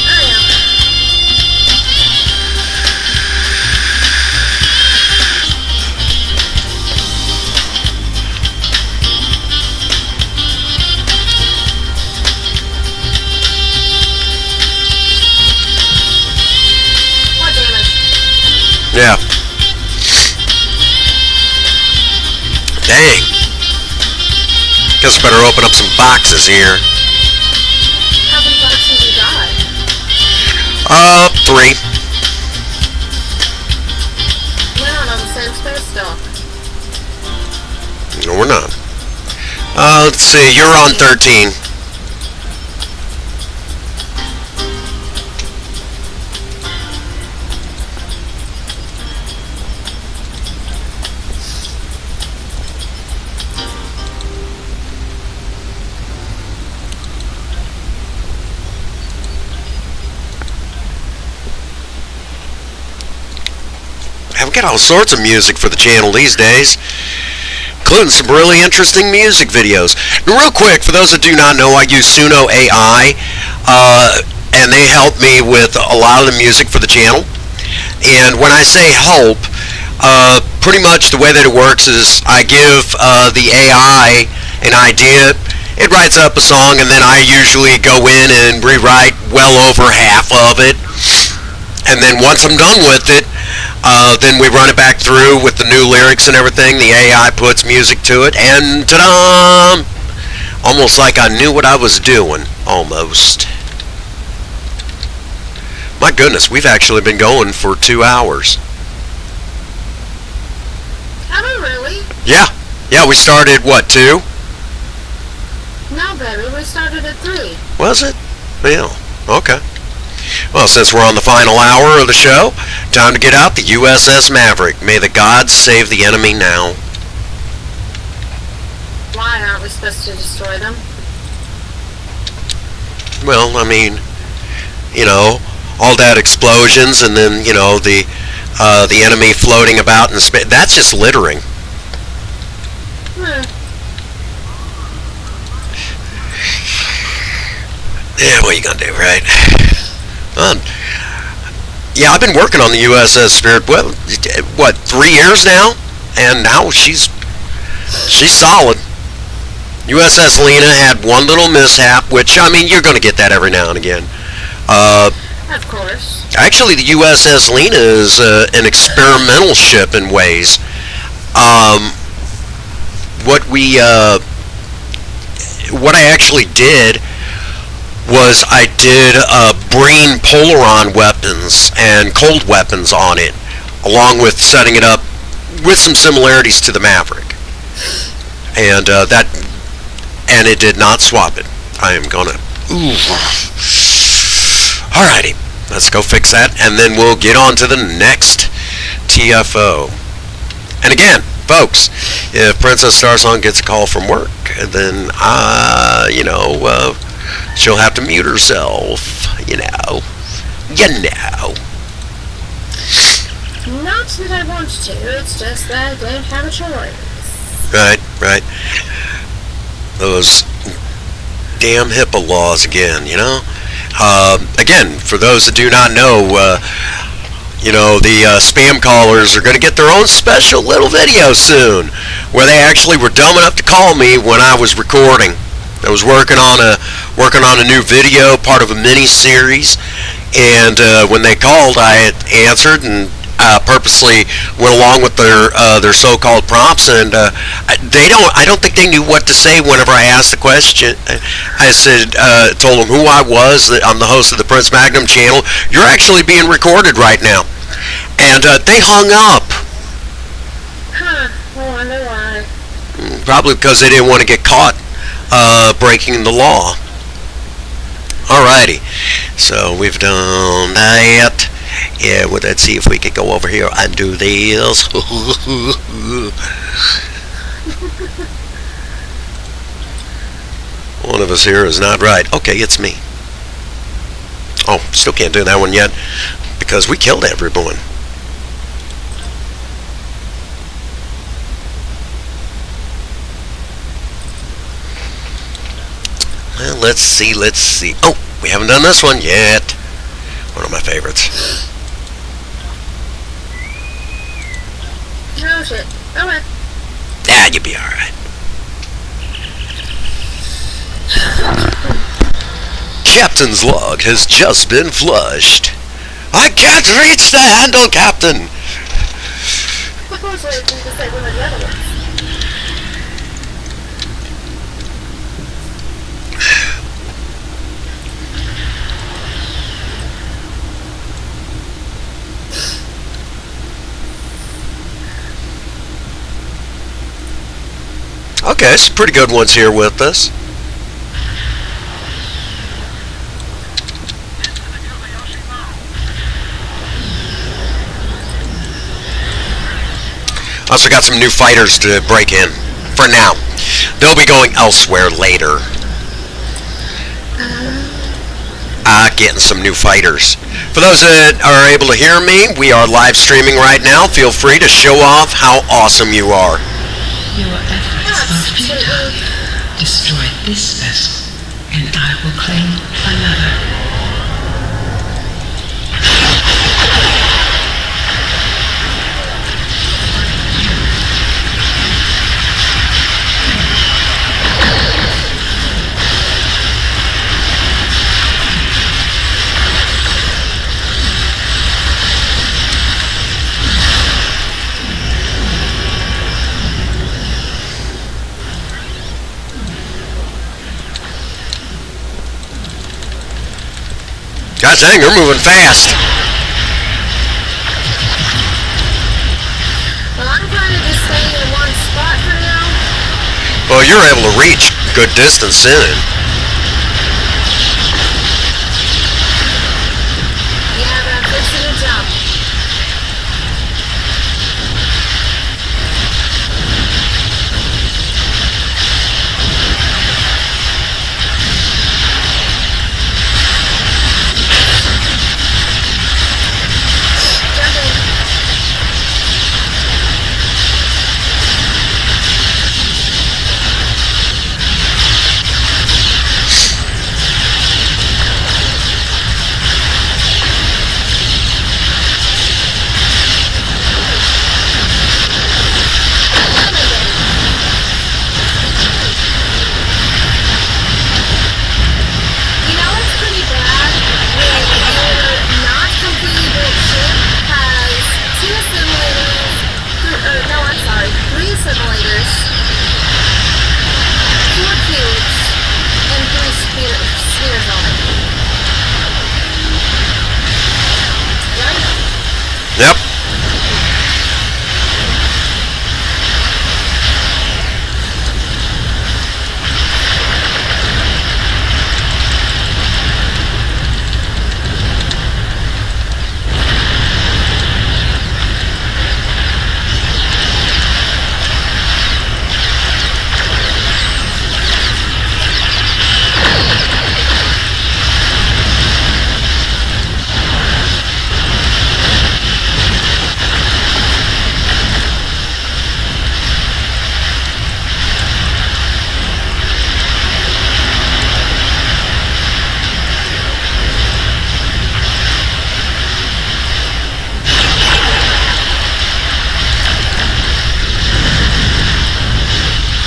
S2: I am. What damage?
S1: Yeah. Dang. Guess better open up some boxes here.
S2: How many boxes you got?
S1: 3.
S2: We're not on the same space still.
S1: No, we're not. Let's see. You're on 13. We got all sorts of music for the channel these days, including some really interesting music videos. And real quick, for those that do not know, I use Suno AI, and they help me with a lot of the music for the channel. And when I say help, pretty much the way that it works is I give the AI an idea. It writes up a song, and then I usually go in and rewrite well over half of it. And then once I'm done with it, then we run it back through with the new lyrics and everything. The AI puts music to it, and ta-da! Almost like I knew what I was doing. Almost. My goodness, we've actually been going for 2 hours.
S2: Have we really?
S1: Yeah. Yeah, we started, what, 2?
S2: No, baby. We started at 3.
S1: Was it? Yeah. Okay. Well, since we're on the final hour of the show, time to get out the USS Maverick. May the gods save the enemy now.
S2: Why aren't we supposed to destroy them?
S1: Well, I mean, you know, all that explosions and then, you know, the enemy floating about in space. That's just littering.
S2: Hmm.
S1: Yeah, what are you gonna do, right? Yeah, I've been working on the USS Spirit, well, what, 3 years now? And now she's solid. USS Lena had one little mishap, which, I mean, you're going to get that every now and again.
S2: Of course.
S1: Actually, the USS Lena is an experimental ship in ways. What I actually did was I did brain polaron weapons and cold weapons on it, along with setting it up with some similarities to the Maverick, and and it did not swap it. I am gonna. Alrighty, let's go fix that, and then we'll get on to the next TFO. And again, folks, if Princess Starsong gets a call from work, then she'll have to mute herself, you know.
S2: Not that I want to, it's just that I don't have a choice.
S1: Right. Those damn HIPAA laws again, you know. Again, for those that do not know, the spam callers are going to get their own special little video soon, where they actually were dumb enough to call me when I was recording. I was working on a new video, part of a mini series, and when they called, I answered and purposely went along with their so-called prompts, and I don't think they knew what to say whenever I asked the question. I said, told them who I was, that I'm the host of the Prince Magnum channel. You're actually being recorded right now, and they hung up.
S2: Huh, I wonder why.
S1: Probably because they didn't want to get caught breaking the law. Alrighty, so we've done that. Yeah, well, let's see if we could go over here and do this. One of us here is not right. Okay, it's me. Oh, still can't do that one yet because we killed everyone. Well, let's see. Oh, we haven't done this one yet. One of my favorites.
S2: Oh shit. Okay.
S1: Yeah, you'll be alright. Captain's log has just been flushed. I can't reach the handle, Captain.
S2: Unfortunately, it's the same one as the other ones.
S1: Okay, some pretty good ones here with us. Also got some new fighters to break in for now. They'll be going elsewhere later. Getting some new fighters. For those that are able to hear me, we are live streaming right now. Feel free to show off how awesome you are.
S6: Your efforts are futile. Destroy this vessel, and I will claim another.
S1: God dang, you're moving fast.
S2: Well, I'm kind of just staying in one spot for now.
S1: Well, you're able to reach good distance in it.
S2: Yeah, but I'm fixing to jump. You know what's pretty bad? When your not completely built ship has two simulators, no, I'm sorry, three simulators, four cubes, and three spheres on it. Right?
S1: Yep.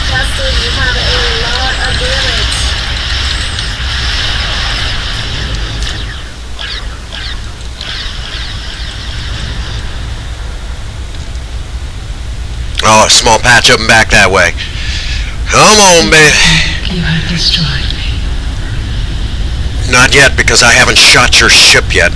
S2: Justin, you have a lot of damage.
S1: Oh, a small patch up and back that way. Come on, baby.
S6: You have destroyed me.
S1: Not yet, because I haven't shot your ship yet.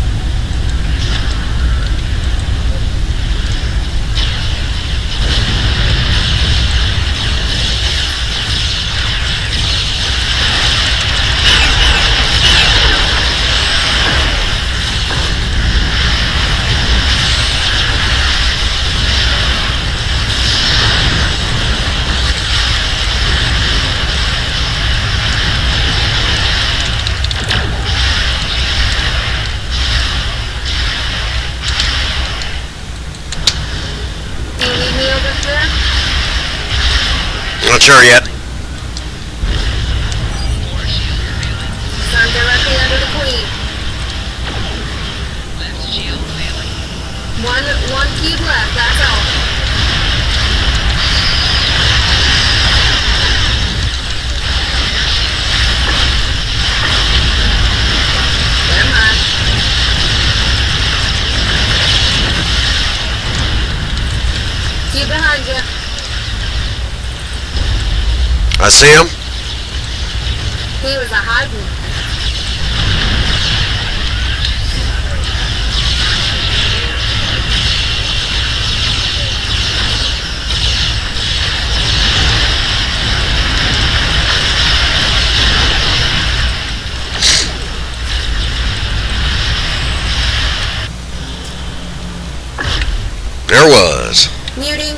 S2: Do you need me over there?
S1: Not sure yet. I see him.
S2: He was a hiding.
S1: There was.
S2: Muting.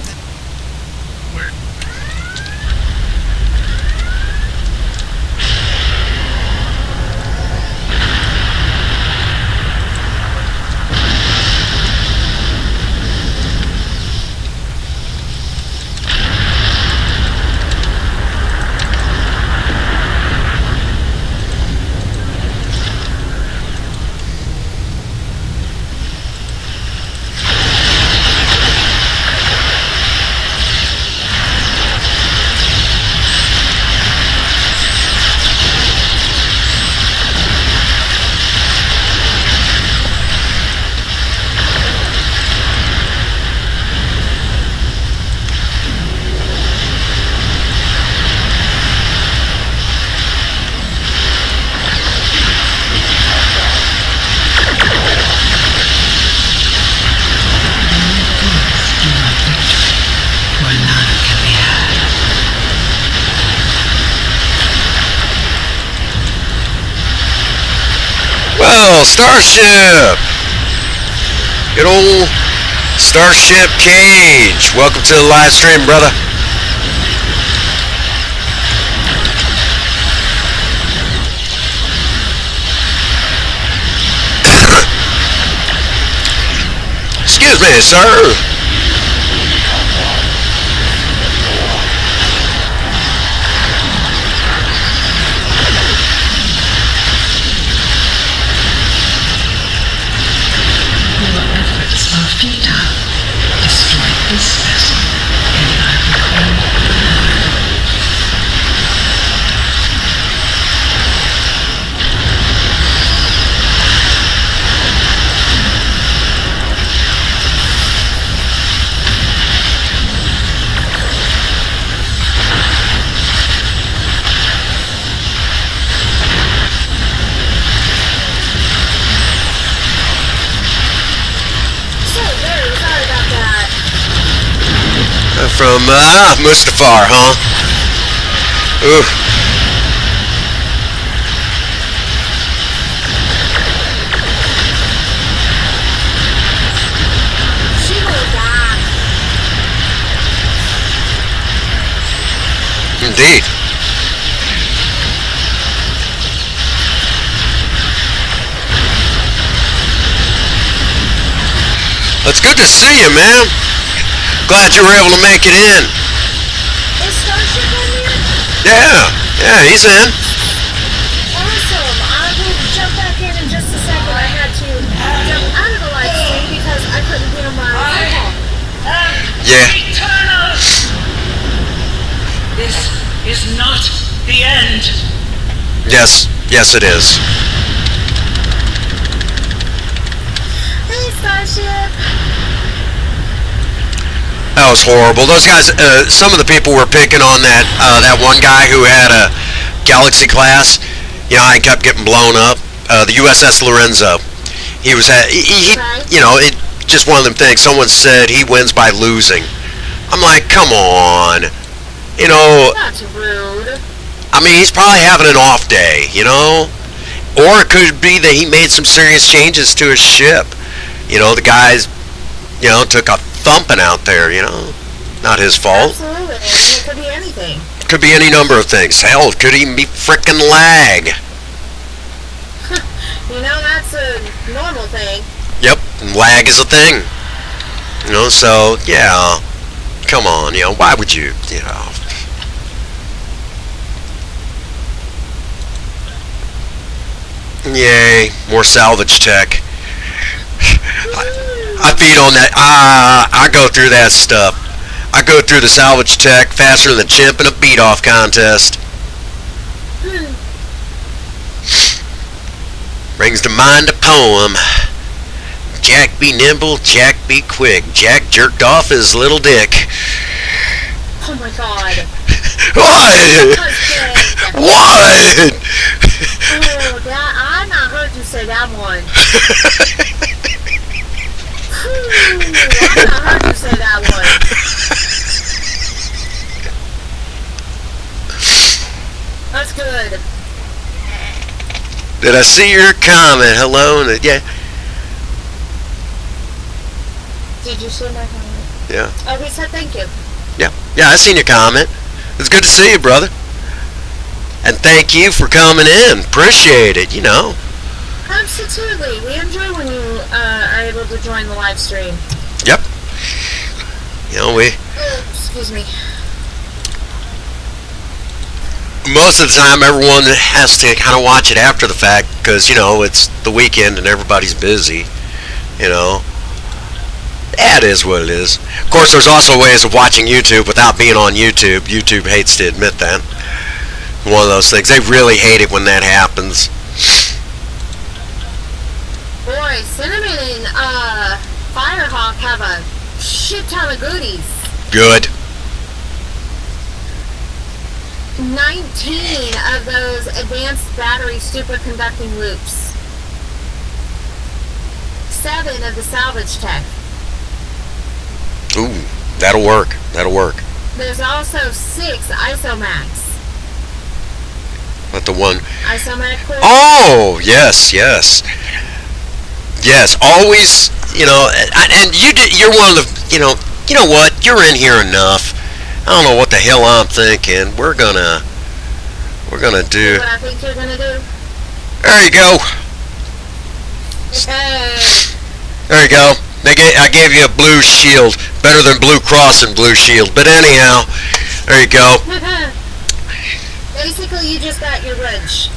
S1: Well, Starship! Good old Starship Cage. Welcome to the live stream, brother. Excuse me, sir.
S6: Your efforts are futile. Destroy this vessel, and I will claim another.
S2: So, very sorry about that.
S1: From Mustafar, huh? Ooh.
S2: She will die.
S1: Indeed. It's good to see you, man. Glad you were able to make it in.
S2: Is Starship in here?
S1: Yeah, he's in.
S2: Awesome. I will jump back in just a second. I had to jump out of the live stream because I couldn't hear my call.
S1: Yeah.
S6: Eternals! This is not the end.
S1: Yes, it is.
S2: Hey, Starship.
S1: That was horrible. Those guys, some of the people were picking on that one guy who had a Galaxy class. You know, he kept getting blown up. The USS Lorenzo. He was you know, it just one of them things. Someone said he wins by losing. I'm like, come on. You know,
S2: That's rude.
S1: I mean, he's probably having an off day, you know? Or it could be that he made some serious changes to his ship. You know, the guys, you know, took a thumping out there, you know? Not his fault.
S2: Absolutely. I mean, it could be anything.
S1: Could be any number of things. Hell, it could even be frickin' lag.
S2: You know, that's a normal thing.
S1: Yep, and lag is a thing. You know, so, yeah. Come on, you know, why would you know? Yay, more salvage tech. I feed on that. I go through that stuff. I go through the salvage tech faster than a chimp in a beat-off contest. Brings to mind a poem. Jack be nimble, Jack be quick. Jack jerked off his little dick.
S2: Oh my god.
S1: What? What?
S2: Oh, that, I not heard you say that one. I not heard you say that one. That's good.
S1: Did I see your comment? Hello? Yeah.
S2: Did you see my comment?
S1: Yeah.
S2: Oh, he said thank you.
S1: Yeah. Yeah, I seen your comment. It's good to see you, brother. And thank you for coming in. Appreciate it, you know.
S2: Absolutely. We enjoy when you are able to join the live stream.
S1: Yep. You know,
S2: Oh, excuse me.
S1: most of the time everyone has to kind of watch it after the fact because, you know, it's the weekend and everybody's busy, you know. That is what it is. Of course, there's also ways of watching YouTube without being on YouTube. YouTube hates to admit that. One of those things. They really hate it when that happens.
S2: Boy, Cinnamon and Firehawk have a shit ton of goodies.
S1: Good.
S2: 19 of those advanced battery superconducting loops. 7 of the salvage tech.
S1: Ooh, that'll work. That'll work.
S2: There's also 6 Isomax.
S1: But the one...
S2: Isomax core.
S1: Oh, yes, yes. Yes, always, you know, and you're one of the, you know what, you're in here enough. I don't know what the hell I'm thinking. We're gonna do...
S2: What I think you're gonna do?
S1: There you go.
S2: Hey.
S1: There you go. I gave you a blue shield. Better than Blue Cross and Blue Shield. But anyhow, there you go.
S2: Basically, you just got your wrench.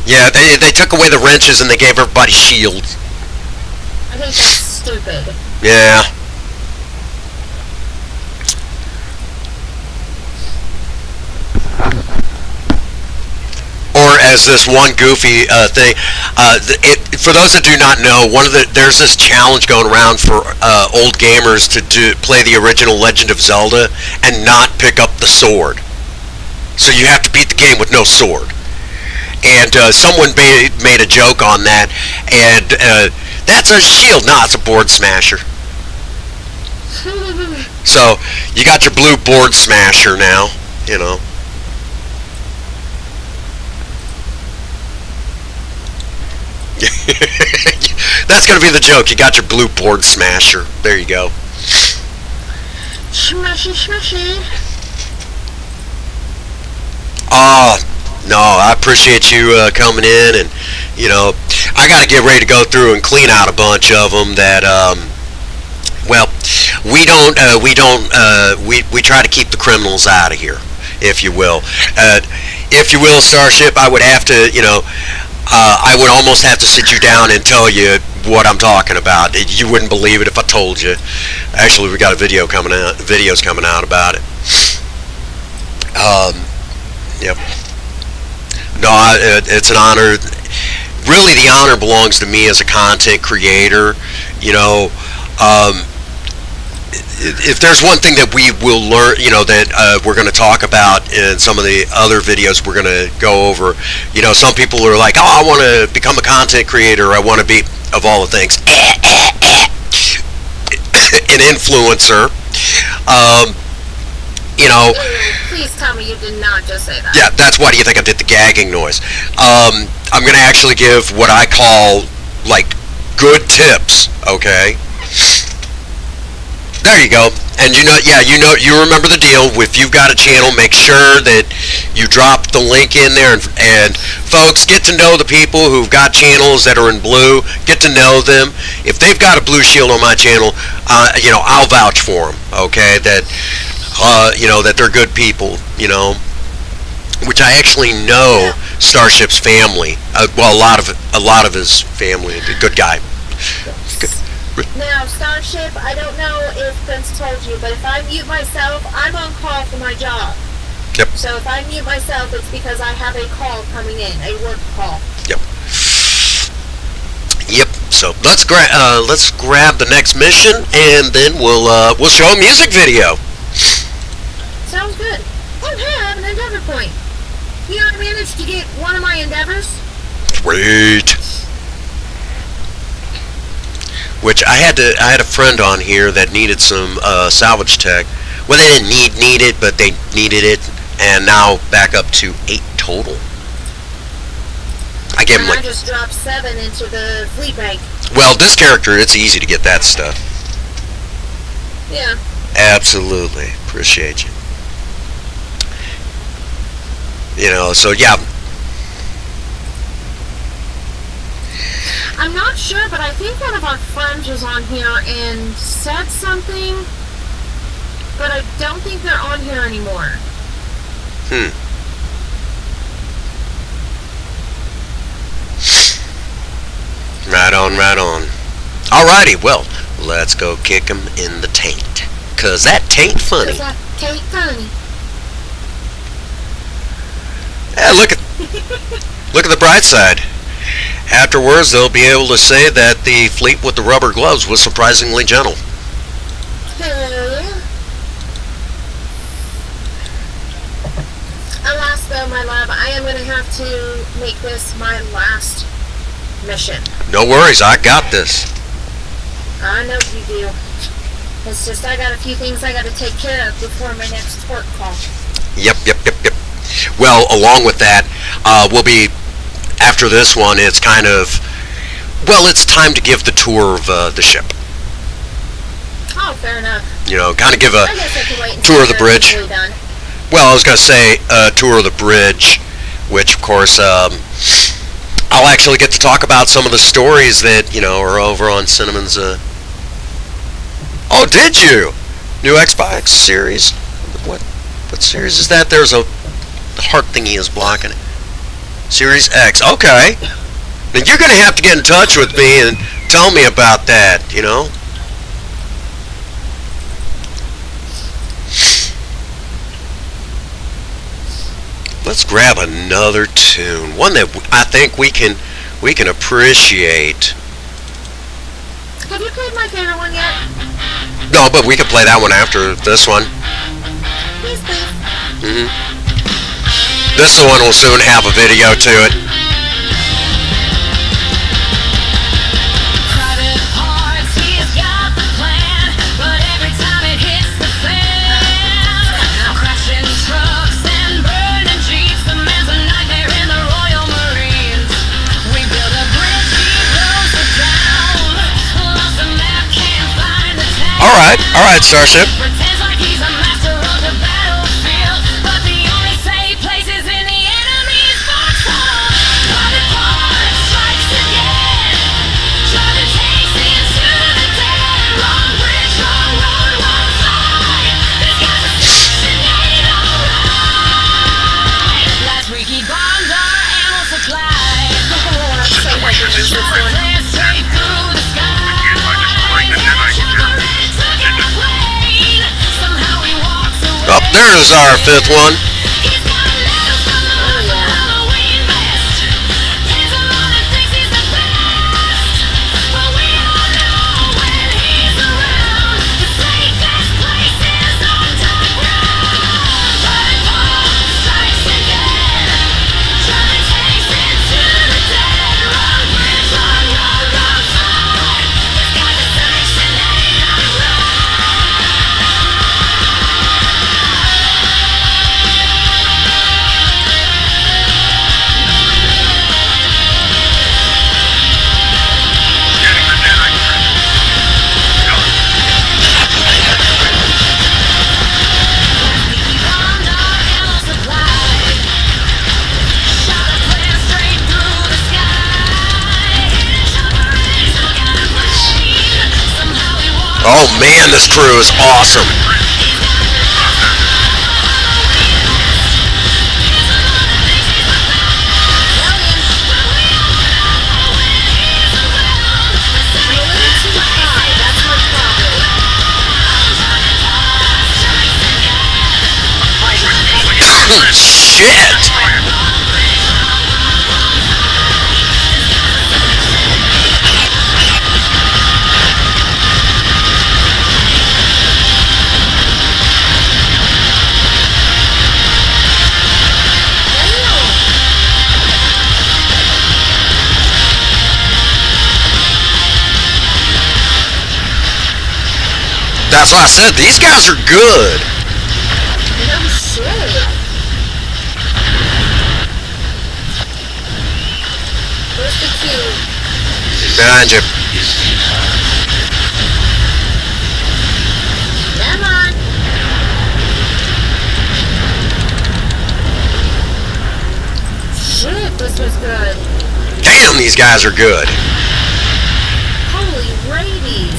S1: Yeah, they took away the wrenches and they gave everybody shields.
S2: I think that's stupid.
S1: Yeah. Or as this one goofy thing, for those that do not know, there's this challenge going around for old gamers to play the original Legend of Zelda and not pick up the sword. So you have to beat the game with no sword. And someone made a joke on that, and that's a shield. No, it's a board smasher. So you got your blue board smasher now, you know. That's going to be the joke. You got your blue board smasher. There you go.
S2: Smashy, smashy.
S1: No, I appreciate you coming in, and, you know, I got to get ready to go through and clean out a bunch of them that, well, we try to keep the criminals out of here, if you will. If you will, Starship, I would have to, you know, I would almost have to sit you down and tell you what I'm talking about. You wouldn't believe it if I told you. Actually, we got a videos coming out about it. Yep. No, it's an honor. Really, the honor belongs to me as a content creator. You know, if there's one thing that we will learn, you know, that we're going to talk about in some of the other videos we're going to go over, you know, some people are like, oh, I want to become a content creator. I want to be, of all the things, an influencer. You know.
S2: Please tell me you did not just say that.
S1: Yeah, that's why do you think I did the gagging noise. I'm going to actually give what I call, like, good tips, okay? There you go. And you remember the deal. If you've got a channel, make sure that you drop the link in there. And folks, get to know the people who've got channels that are in blue. Get to know them. If they've got a blue shield on my channel, you know, I'll vouch for them, okay? That, you know, that they're good people, you know. Which I actually know Starship's family. Well, a lot of his family. A good guy. Good.
S2: Now, Starship, I don't know if Prince told you, but if I mute myself, I'm on call for my job.
S1: Yep.
S2: So if I mute myself, it's because I have a call coming in, a work call.
S1: Yep. Yep. So let's grab the next mission, and then we'll show a music video.
S2: Sounds good. Oh, hey, I have an my endeavors.
S1: Sweet. Which I had a friend on here that needed some salvage tech. Well, they didn't need it, but they needed it, and now back up to 8 total. I gave him
S2: And I
S1: like,
S2: just dropped 7 into the fleet bank.
S1: well, this character, it's easy to get that stuff.
S2: Yeah.
S1: Absolutely. Appreciate you. You know, so yeah.
S2: I'm not sure, but I think one of our friends was on here and said something, but I don't think they're on here anymore.
S1: Right on, right on. Alrighty, well, let's go kick him in the taint. Cause that taint funny.
S2: Is that Kate funny?
S1: Yeah, look at the bright side. Afterwards, they'll be able to say that the fleet with the rubber gloves was surprisingly gentle.
S2: Alas, though, my love, I am going to have to make this my last mission.
S1: No worries, I got this.
S2: I know you do. It's just I got a few things I got to take care of before my next port call.
S1: Yep. Well, along with that, we'll be, after this one, it's kind of, well, it's time to give the tour of the ship.
S2: Oh, fair enough.
S1: You know, kind of give a
S2: I guess I can wait until
S1: tour of the
S2: they're
S1: bridge.
S2: officially done.
S1: Well, I was going to say tour of the bridge, which, of course, I'll actually get to talk about some of the stories that, you know, are over on Cinnamon's. Oh, did you? New Xbox series? What series is that? There's a heart thingy is blocking it. Series X. Okay. Then you're going to have to get in touch with me and tell me about that, you know? Let's grab another tune. One that I think we can appreciate.
S2: Have you played my favorite one yet?
S1: No, but we can play that one after this one.
S2: Please, please.
S1: This one will soon have a video to it.
S5: Private parts, he's got the plan, but every time it hits the fan, crashing trucks and burning jeeps, the man's a nightmare in the Royal Marines. We build a bridge, he blows it down, lost a map, can't find the town.
S1: All right, Starship.
S5: Pretends like he's a master of the battlefield, but the only safe place is in the enemy's foxhole. Private parts strikes again, driving tanks into the dead. Wrong bridge, wrong road, wrong flag. This guy's assassinated, alright. Last week he bombed our ammo supply. Plans straight through the sky. Somehow he walks away.
S1: Oh, there's our 5th one.
S5: He's got letters from the Halloween best. Hands him on and thinks he's the best. But we all know when he's around, the safest place is underground. Private Parts strikes again, driving tanks into the dead. Wrong bridge, wrong road, wrong flag. This guy's assassinated, alright.
S3: Getting the net, I can.
S5: Bombed our ammo supply. Shot a flare straight through the sky. Hit a chopper and took out a plane. Somehow he walked.
S1: Oh man, this crew is awesome.
S5: He's got letters from the Halloween best. Hands him on and thinks he's the best. But we all know when he's around, the safest
S2: too
S5: place
S2: high,
S5: is
S2: that's my problem.
S5: Private Parts strikes again.
S1: Shit. That's why I said these guys are good.
S2: No shit. Where's the cube?
S1: Behind you.
S2: Come on. Shit, this was good.
S1: Damn, these guys are good.
S2: Holy rabies.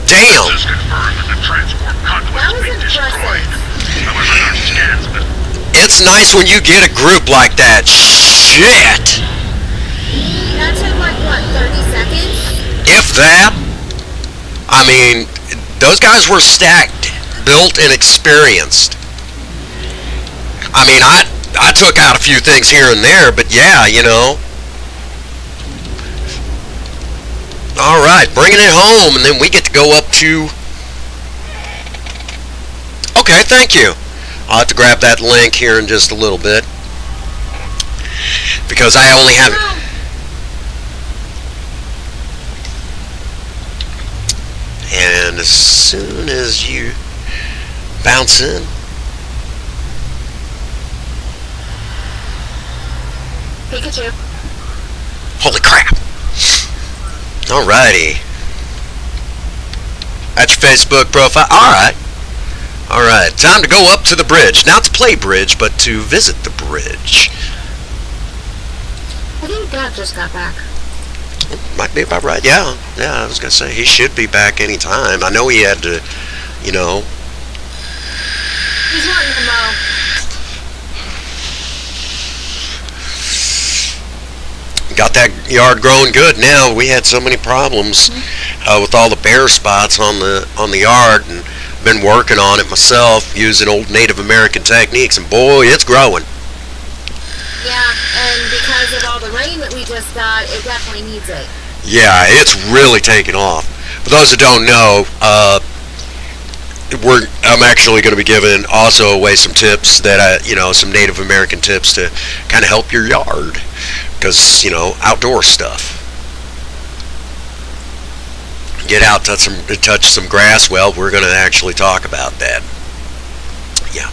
S1: Damn.
S3: Just confirmed that the transport conduit
S2: That
S3: has
S2: was
S3: been destroyed.
S2: impressive.
S3: However, our scans have been
S1: It's nice when you get a group like that. Shit.
S2: That took like, what, 30 seconds?
S1: If that, I mean, those guys were stacked, built, and experienced. I mean, I took out a few things here and there, but yeah, you know. All right, bringing it home, and then we get to go up to... Okay, thank you. I'll have to grab that link here in just a little bit. Because I only have... And as soon as you bounce in...
S2: Pikachu.
S1: Holy crap. Alrighty. That's your Facebook profile. Alright. Alright. Time to go up to the bridge. Not to play bridge, but to visit the bridge.
S2: I think Dad just got back.
S1: Might be about right. Yeah. Yeah, I was going to say, he should be back any time. I know he had to, you know.
S2: He's wanting to mow.
S1: Got that yard growing good now. We had so many problems with all the bare spots on the yard, and been working on it myself using old Native American techniques, and boy, it's growing.
S2: Yeah, and because of all the rain that we just got, it definitely needs it.
S1: Yeah, it's really taken off. For those that don't know, I'm actually going to be giving also away some tips that some Native American tips to kind of help your yard, because outdoor stuff. Get out, touch some grass. Well, we're going to actually talk about that. Yeah.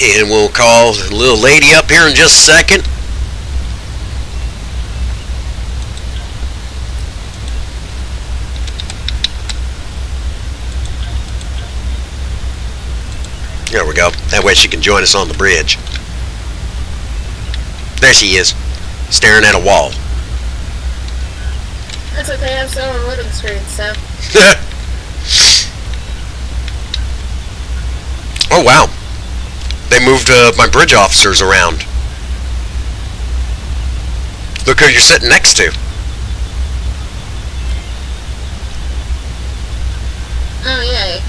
S1: And we'll call the little lady up here in just a second. There we go. That way she can join us on the bridge. There she is, staring at a wall.
S2: That's okay, I'm still on loading screen, so.
S1: Oh, wow. They moved my bridge officers around. Look who you're sitting next to.
S2: Oh, yay.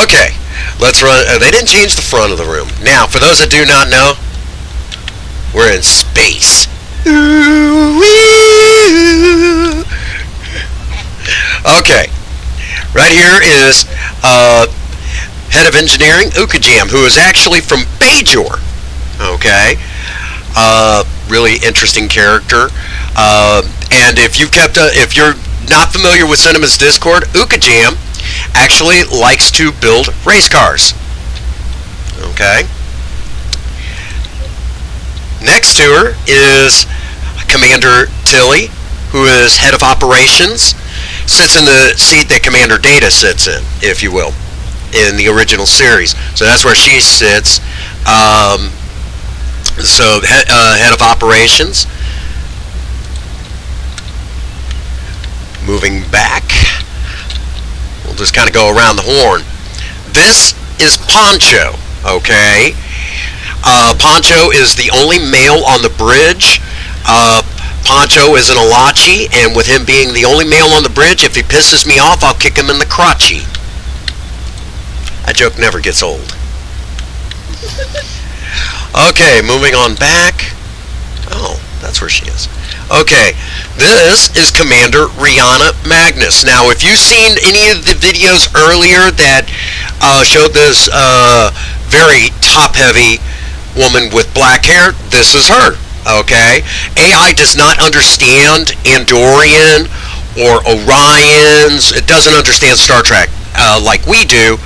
S1: Okay, let's run. They didn't change the front of the room. Now, for those that do not know, we're in space. Okay, right here is head of engineering, Ukajam, who is actually from Bajor. Okay, really interesting character. And if you're not familiar with Cinema's Discord, Ukajam actually likes to build race cars. Okay. Next to her is Commander Tilly, who is head of operations, sits in the seat that Commander Data sits in, if you will, in the original series. So that's where she sits. Head of operations. Moving back. We'll just kind of go around the horn. This is Poncho, okay? Poncho is the only male on the bridge. Poncho is an Alachi, and with him being the only male on the bridge, if he pisses me off, I'll kick him in the crotchy. That joke never gets old. Okay, moving on back. Oh, that's where she is. Okay, this is Commander Rihanna Magnus. Now, if you've seen any of the videos earlier that showed this very top-heavy woman with black hair, this is her. Okay? AI does not understand Andorian or Orions. It doesn't understand Star Trek like we do.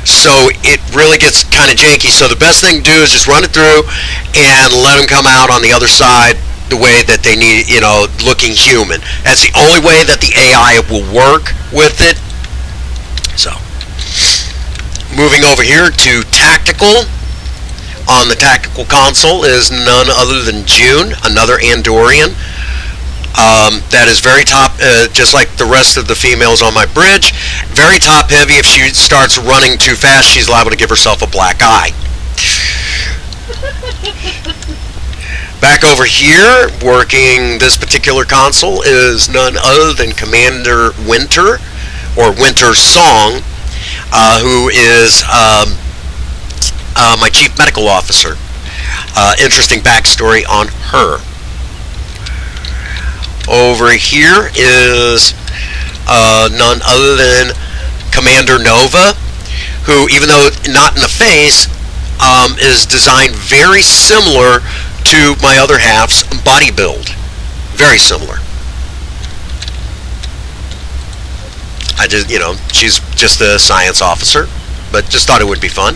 S1: So it really gets kind of janky. So the best thing to do is just run it through and let them come out on the other side the way that they need, looking human. That's the only way that the AI will work with it. So, moving over here to tactical. On the tactical console is none other than June, another Andorian. That is very top, just like the rest of the females on my bridge. Very top heavy. If she starts running too fast, she's liable to give herself a black eye. Back over here, working this particular console is none other than Commander Winter, or Winter Song, who is my chief medical officer. Interesting backstory on her. Over here is none other than Commander Nova, who, even though not in the face, is designed very similar to my other half's body build. Very similar. She's just a science officer, but just thought it would be fun.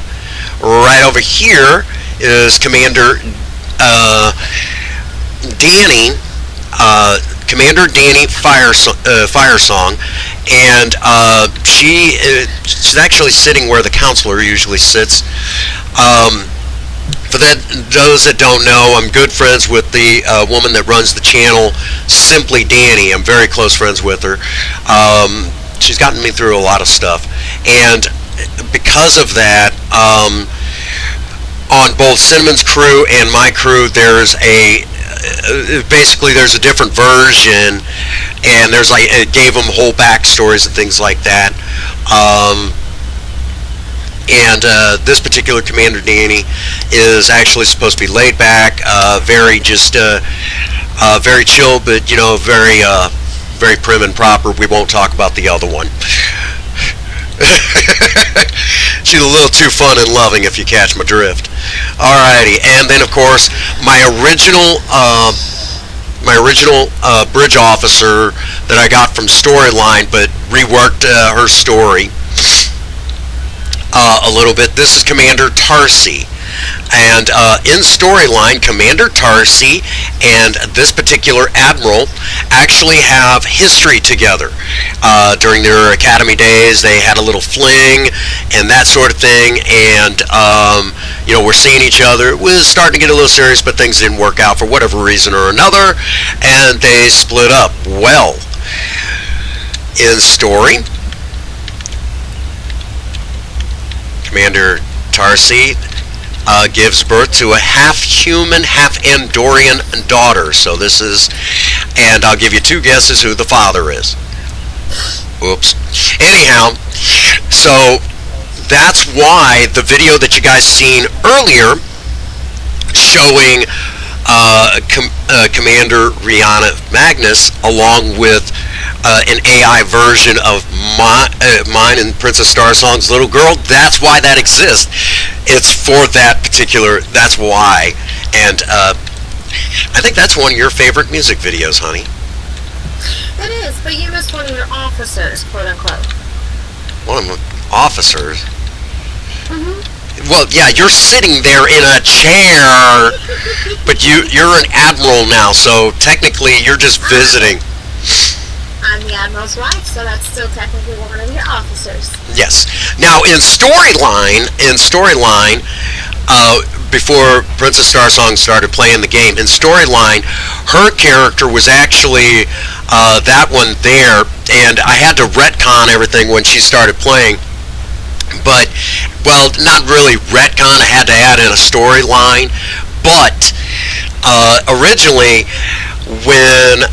S1: Right over here is Commander Danny, Commander Danny Firesong, and she's actually sitting where the counselor usually sits. For those that don't know, I'm good friends with the woman that runs the channel, Simply Danny. I'm very close friends with her. She's gotten me through a lot of stuff, and because of that, on both Cinnamon's crew and my crew, there's basically there's a different version, and there's it gave them whole backstories and things like that. And this particular Commander Danny is actually supposed to be laid back, very very chill, but very prim and proper. We won't talk about the other one. She's a little too fun and loving, if you catch my drift. Alrighty, and then of course my original bridge officer that I got from Storyline, but reworked her story a little bit. This is Commander Tarsi. And in Storyline, Commander Tarsi and this particular admiral actually have history together. During their academy days, they had a little fling and that sort of thing, and we're seeing each other. It was starting to get a little serious, but things didn't work out for whatever reason or another, and they split up. Well, in story, Commander Tarsi gives birth to a half-human, half-Andorian daughter. So this is, and I'll give you two guesses who the father is. Oops. Anyhow, so that's why the video that you guys seen earlier showing Commander Rihanna Magnus along with an AI version of mine and Princess Starsong's little girl, that's why that exists. It's for that particular, that's why. And I think that's one of your favorite music videos, honey.
S2: It is, but you missed one of your officers, quote unquote.
S1: One of my officers?
S2: Mm-hmm.
S1: Well, yeah, you're sitting there in a chair, but you're an admiral now, so technically you're just visiting.
S2: I'm the admiral's wife, so that's still technically one of your officers.
S1: Yes. Now, in storyline, before Princess Starsong started playing the game, in storyline, her character was actually that one there, and I had to retcon everything when she started playing. But, well, not really retcon, I had to add in a storyline, but originally, when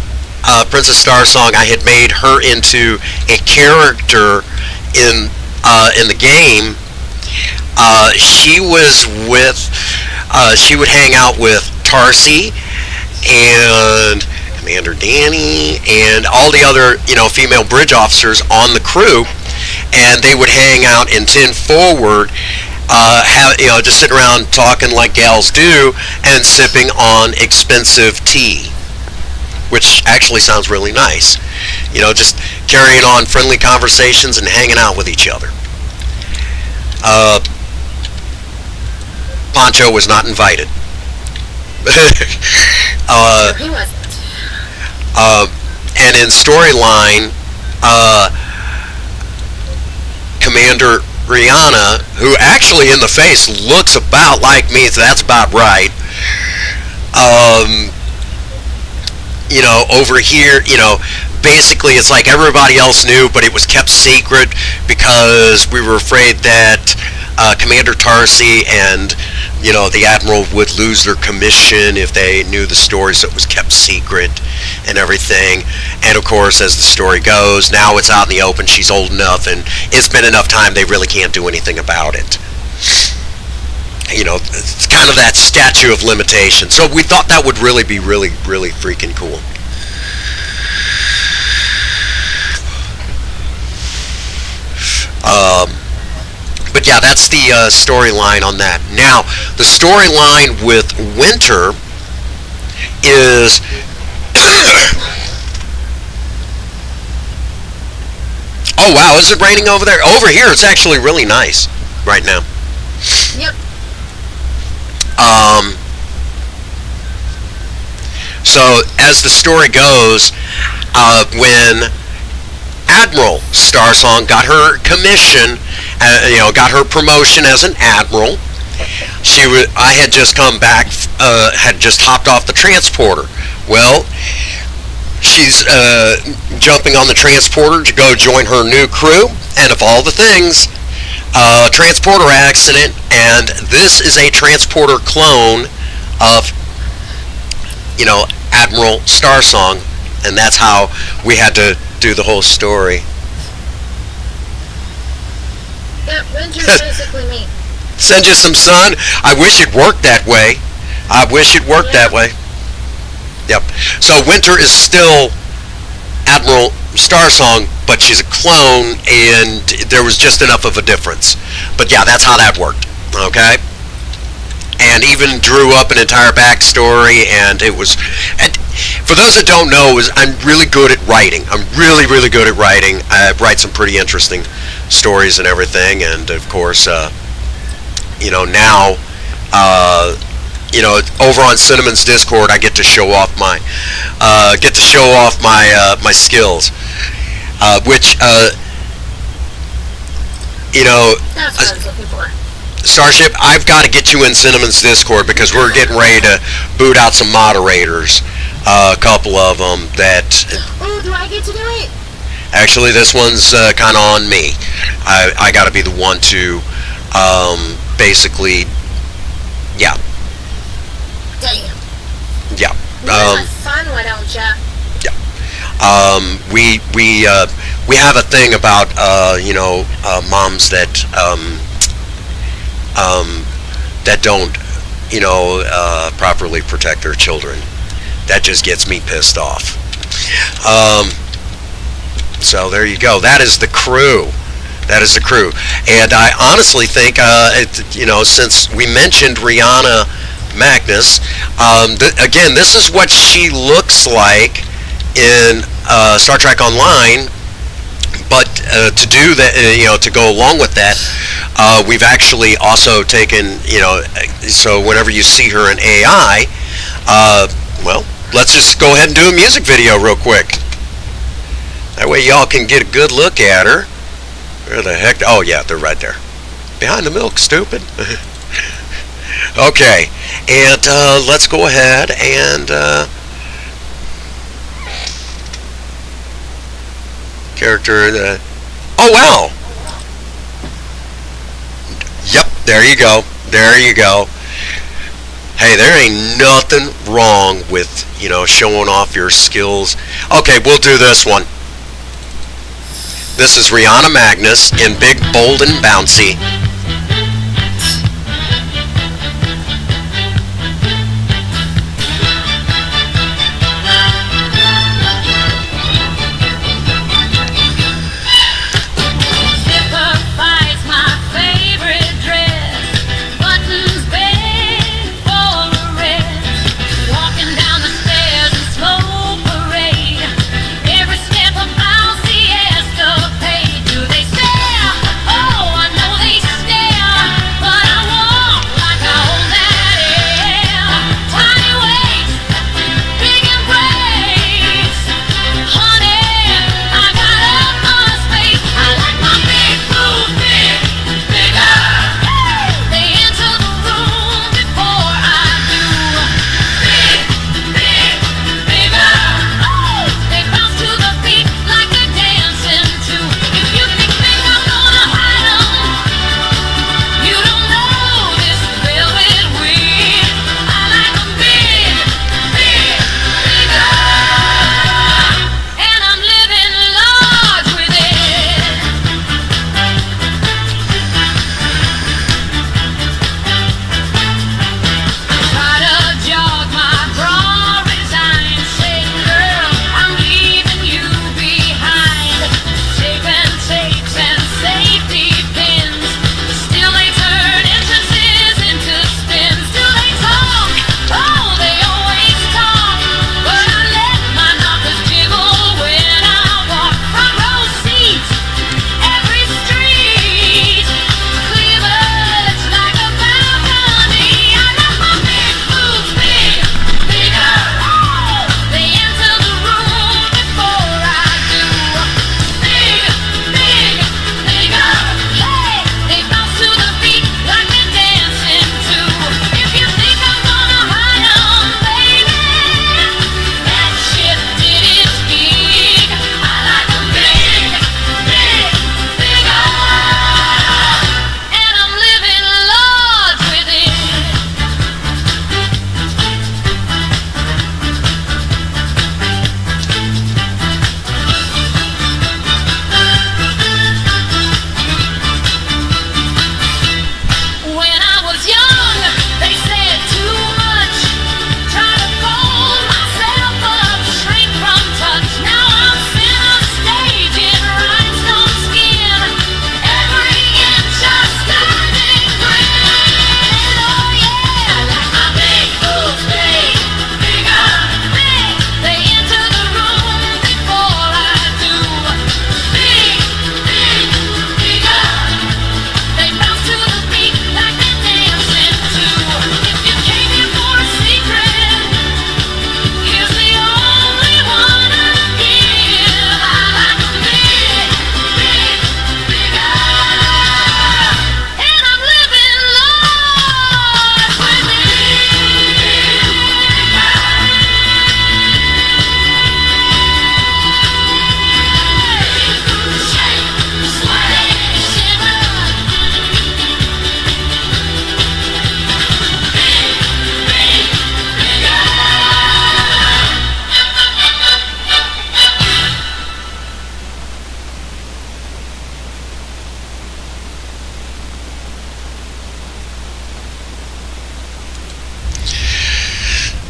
S1: Princess Starsong, I had made her into a character in the game. She would hang out with Tarsi and Commander Danny and all the other female bridge officers on the crew, and they would hang out in 10 Forward just sitting around talking like gals do and sipping on expensive tea, which actually sounds really nice. Just carrying on friendly conversations and hanging out with each other. Pancho was not invited.
S2: He wasn't.
S1: And in storyline, Commander Rihanna, who actually in the face looks about like me, so that's about right. Over here, basically it's like everybody else knew, but it was kept secret because we were afraid that Commander Tarsi and the Admiral would lose their commission if they knew the story, so it was kept secret and everything. And of course, as the story goes, now it's out in the open, she's old enough, and it's been enough time they really can't do anything about it. It's kind of that statute of limitation. So we thought that would really be really, really freaking cool. But yeah, that's the storyline on that. Now, the storyline with Winter is oh wow, is it raining over there? Over here it's actually really nice right now.
S2: Yep.
S1: So as the story goes, when Admiral Starsong got her commission, got her promotion as an admiral, I had just come back, had just hopped off the transporter. Well, she's jumping on the transporter to go join her new crew, and of all the things, transporter accident, and this is a transporter clone of, Admiral Starsong, and that's how we had to do the whole story.
S2: Yep, Winter's basically me.
S1: Send you some sun. I wish it worked that way. That way. Yep. So Winter is still Admiral Starsong, but she's a clone, and there was just enough of a difference. But yeah, that's how that worked. Okay? And even drew up an entire backstory, and it was... And for those that don't know, I'm really good at writing. I'm really, really good at writing. I write some pretty interesting stories and everything, and of course, now, over on Cinnamon's Discord, I get to show off my my skills, which
S2: That's what I was looking for.
S1: Starship, I've got to get you in Cinnamon's Discord because we're getting ready to boot out some moderators, a couple of them that.
S2: Oh, do I get to do it?
S1: Actually, this one's kind of on me. I got to be the one to basically, yeah.
S2: Damn.
S1: Yeah.
S2: You guys have fun, why don't ya?
S1: We have a thing about moms that that don't properly protect their children. That just gets me pissed off. So there you go. That is the crew. And I honestly think, since we mentioned Rihanna Magnus, again, this is what she looks like in Star Trek Online. But to do that, to go along with that, we've actually also taken, so whenever you see her in AI, let's just go ahead and do a music video real quick. That way y'all can get a good look at her. Where the heck? Oh yeah, they're right there. Behind the milk, stupid. Okay, and let's go ahead and character. Oh wow! Yep, there you go. Hey, there ain't nothing wrong with showing off your skills. Okay, we'll do this one. This is Rihanna Magnus in Big, Bold, and Bouncy.
S5: Simplifies my favorite dress.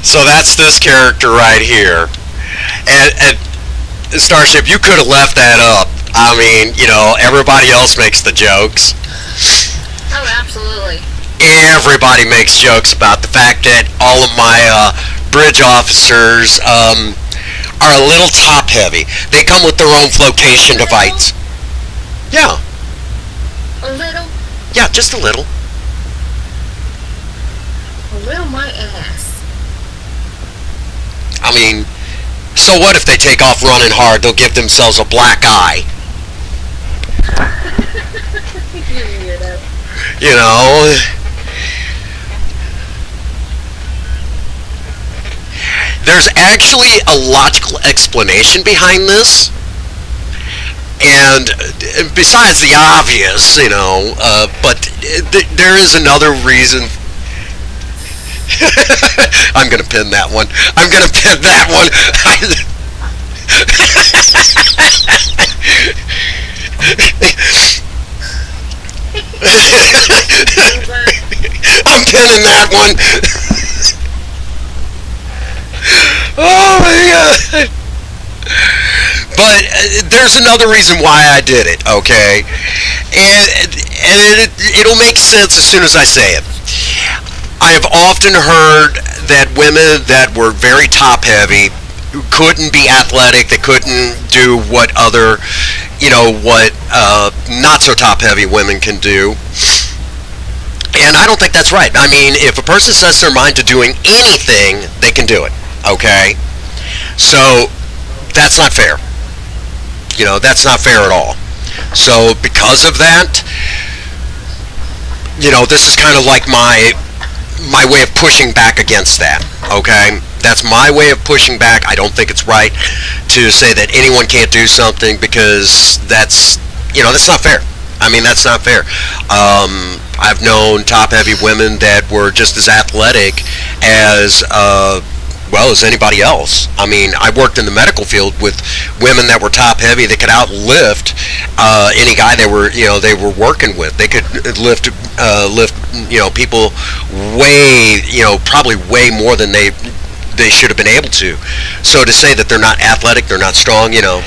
S1: So that's this character right here. And Starship, you could have left that up. I mean, everybody else makes the jokes.
S2: Oh, absolutely.
S1: Everybody makes jokes about the fact that all of my bridge officers are a little top heavy. They come with their own flotation device. Yeah.
S2: A little?
S1: Yeah, just a little.
S2: A little my ass.
S1: I mean, so what if they take off running hard? They'll give themselves a black eye.
S2: You weirdo.
S1: You know. There's actually a logical explanation behind this. And besides the obvious, but there is another reason. I'm going to pin that one. I'm going to pin that one. I'm pinning that one. Oh my God. But there's another reason why I did it, okay? And it'll make sense as soon as I say it. I have often heard that women that were very top heavy couldn't be athletic, they couldn't do what other, what not so top heavy women can do. And I don't think that's right. I mean, if a person sets their mind to doing anything, they can do it, okay? So that's not fair. That's not fair at all. So because of that, this is kind of like my way of pushing back against that, okay? That's my way of pushing back. I don't think it's right to say that anyone can't do something because that's not fair. I mean, that's not fair. I've known top-heavy women that were just as athletic as anybody else. I mean, I worked in the medical field with women that were top-heavy that could outlift any guy they were working with. They could lift people way, probably way more than they should have been able to. So to say that they're not athletic, they're not strong, Yeah.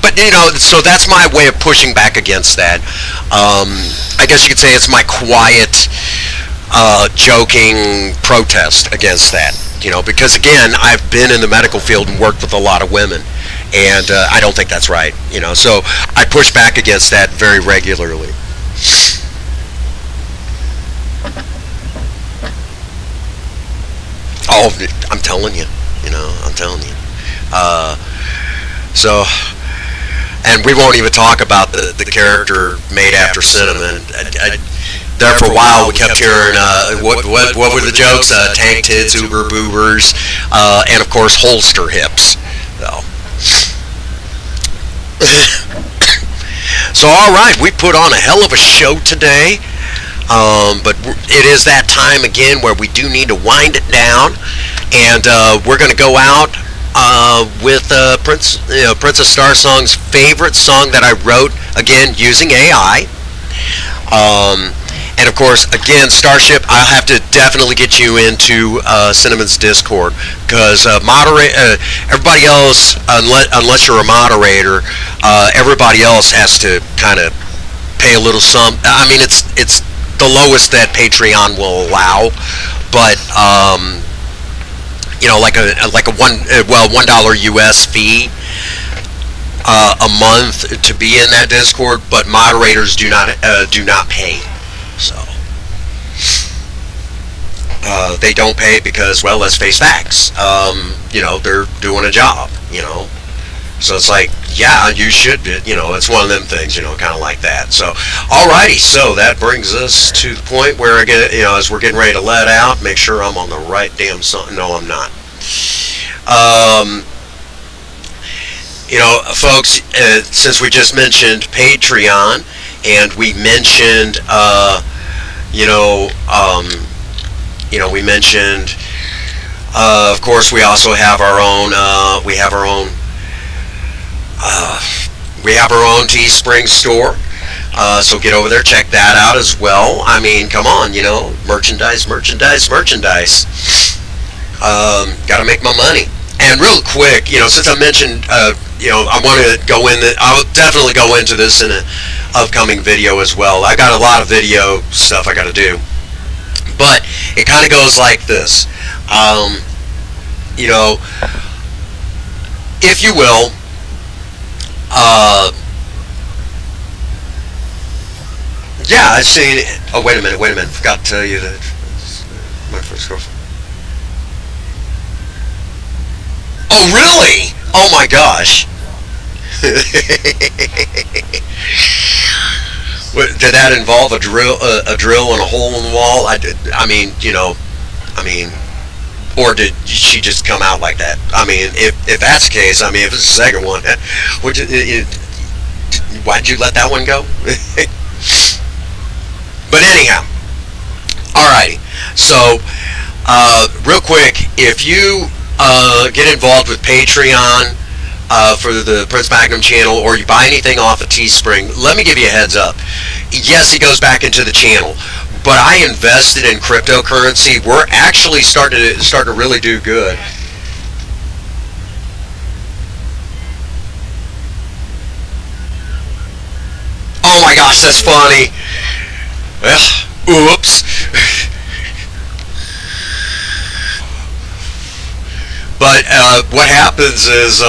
S1: But so that's my way of pushing back against that. I guess you could say it's my quiet, joking protest against that. Because again, I've been in the medical field and worked with a lot of women, and I don't think that's right. So I push back against that very regularly. Oh, I'm telling you. I'm telling you. So, and we won't even talk about the character made after Cinnamon. There for a while, we kept hearing what were the jokes? Tank tits, uber boobers, and of course holster hips. So all right, we put on a hell of a show today. But it is that time again where we do need to wind it down, and we're going to go out with Princess Starsong's favorite song that I wrote, again using AI. And of course, again, Starship, I'll have to definitely get you into Cinnamon's Discord, because everybody else, unless you're a moderator, everybody else has to kind of pay a little sum. I mean, it's the lowest that Patreon will allow, but like a $1 US fee a month to be in that Discord, but moderators do not pay. So they don't pay because, well, let's face facts. They're doing a job. So it's like, yeah, you should. It's one of them things. Kind of like that. So, alrighty. So that brings us to the point where again, as we're getting ready to let out, make sure I'm on the right damn song. No, I'm not. Folks, since we just mentioned Patreon, and we mentioned, we mentioned, of course, we also have our own, We have our own Teespring store. So get over there, check that out as well. I mean, come on, merchandise. Got to make my money. And real quick, since I mentioned, I want to go in. I'll definitely go into this in an upcoming video as well. I got a lot of video stuff I got to do, but it kind of goes like this. If you will, yeah, I've seen it. Oh, wait a minute. Forgot to tell you that my first girlfriend. Oh, really? Oh my gosh. Did that involve a drill and a hole in the wall? Or did she just come out like that? I mean, if that's the case, if it's the second one, why'd you let that one go? But anyhow, alrighty. So, real quick, if you get involved with Patreon for the Prince Magnum channel, or you buy anything off of Teespring, let me give you a heads up. Yes, it goes back into the channel, but I invested in cryptocurrency. We're actually starting to really do good. Oh my gosh, that's funny. Oops. But what happens is,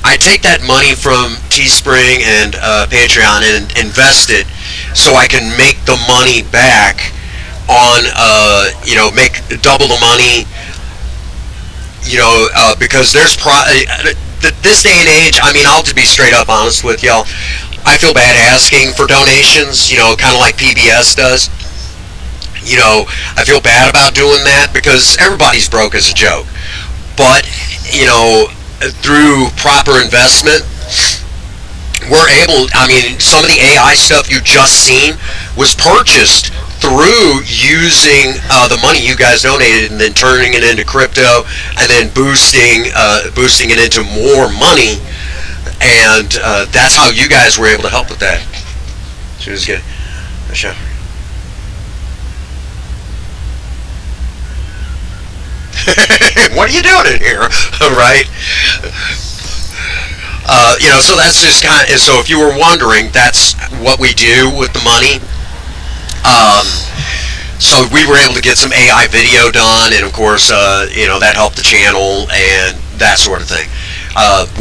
S1: I take that money from Teespring and Patreon and invest it so I can make the money back on, make double the money, because there's this day and age, I'll just be straight up honest with y'all. I feel bad asking for donations, kind of like PBS does. I feel bad about doing that because everybody's broke as a joke. But, through proper investment, we're able, some of the AI stuff you just seen was purchased through using the money you guys donated and then turning it into crypto and then boosting it into more money. And that's how you guys were able to help with that. She was good. Sure. What are you doing in here? Right? So that's just kind of, so if you were wondering, that's what we do with the money. So we were able to get some AI video done, and of course, that helped the channel and that sort of thing.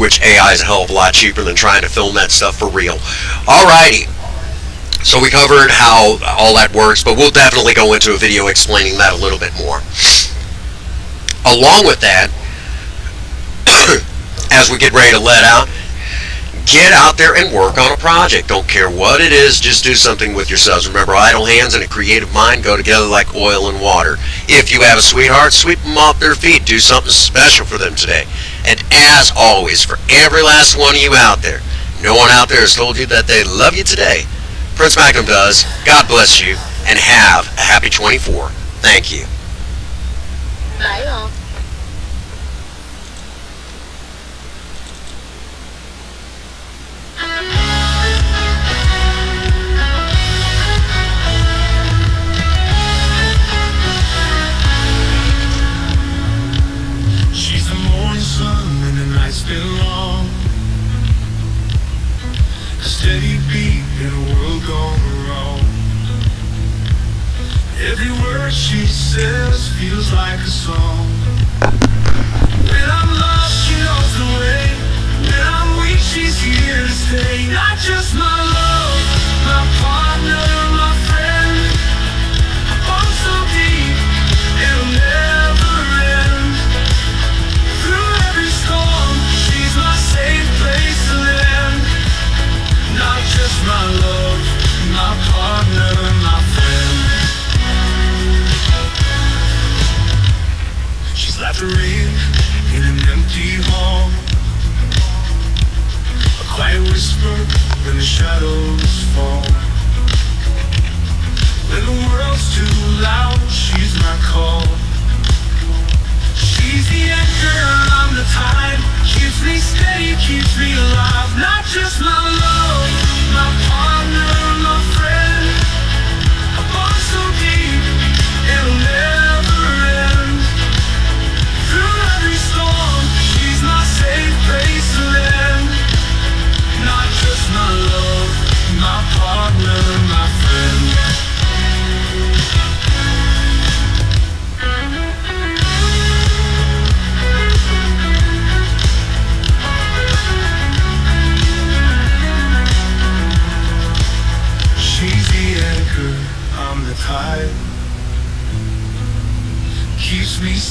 S1: Which AI is a hell of a lot cheaper than trying to film that stuff for real. Alrighty. So we covered how all that works, but we'll definitely go into a video explaining that a little bit more. Along with that, as we get ready to let out, get out there and work on a project. Don't care what it is, just do something with yourselves. Remember, idle hands and a creative mind go together like oil and water. If you have a sweetheart, sweep them off their feet. Do something special for them today. And as always, for every last one of you out there, no one out there has told you that they love you today. Prince Magnum does. God bless you, and have a happy 24. Thank you.
S2: Bye, y'all.
S7: She's the morning sun and the night's been long. A steady beat in a world gone wrong. Every word she says feels like a song. When I'm lost, she knows the way. When I'm weak, she's here to stay. Not just my love, my partner, my friend. A bond so deep, it'll never end. Through every storm, she's my safe place to land. Not just my love, my partner, my friend. She's like the rain in an empty hall. A quiet whisper when the shadows fall. When the world's too loud, she's my call. She's the anchor on the tide, keeps me steady.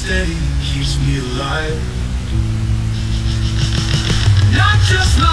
S7: steady, keeps me alive. Not just my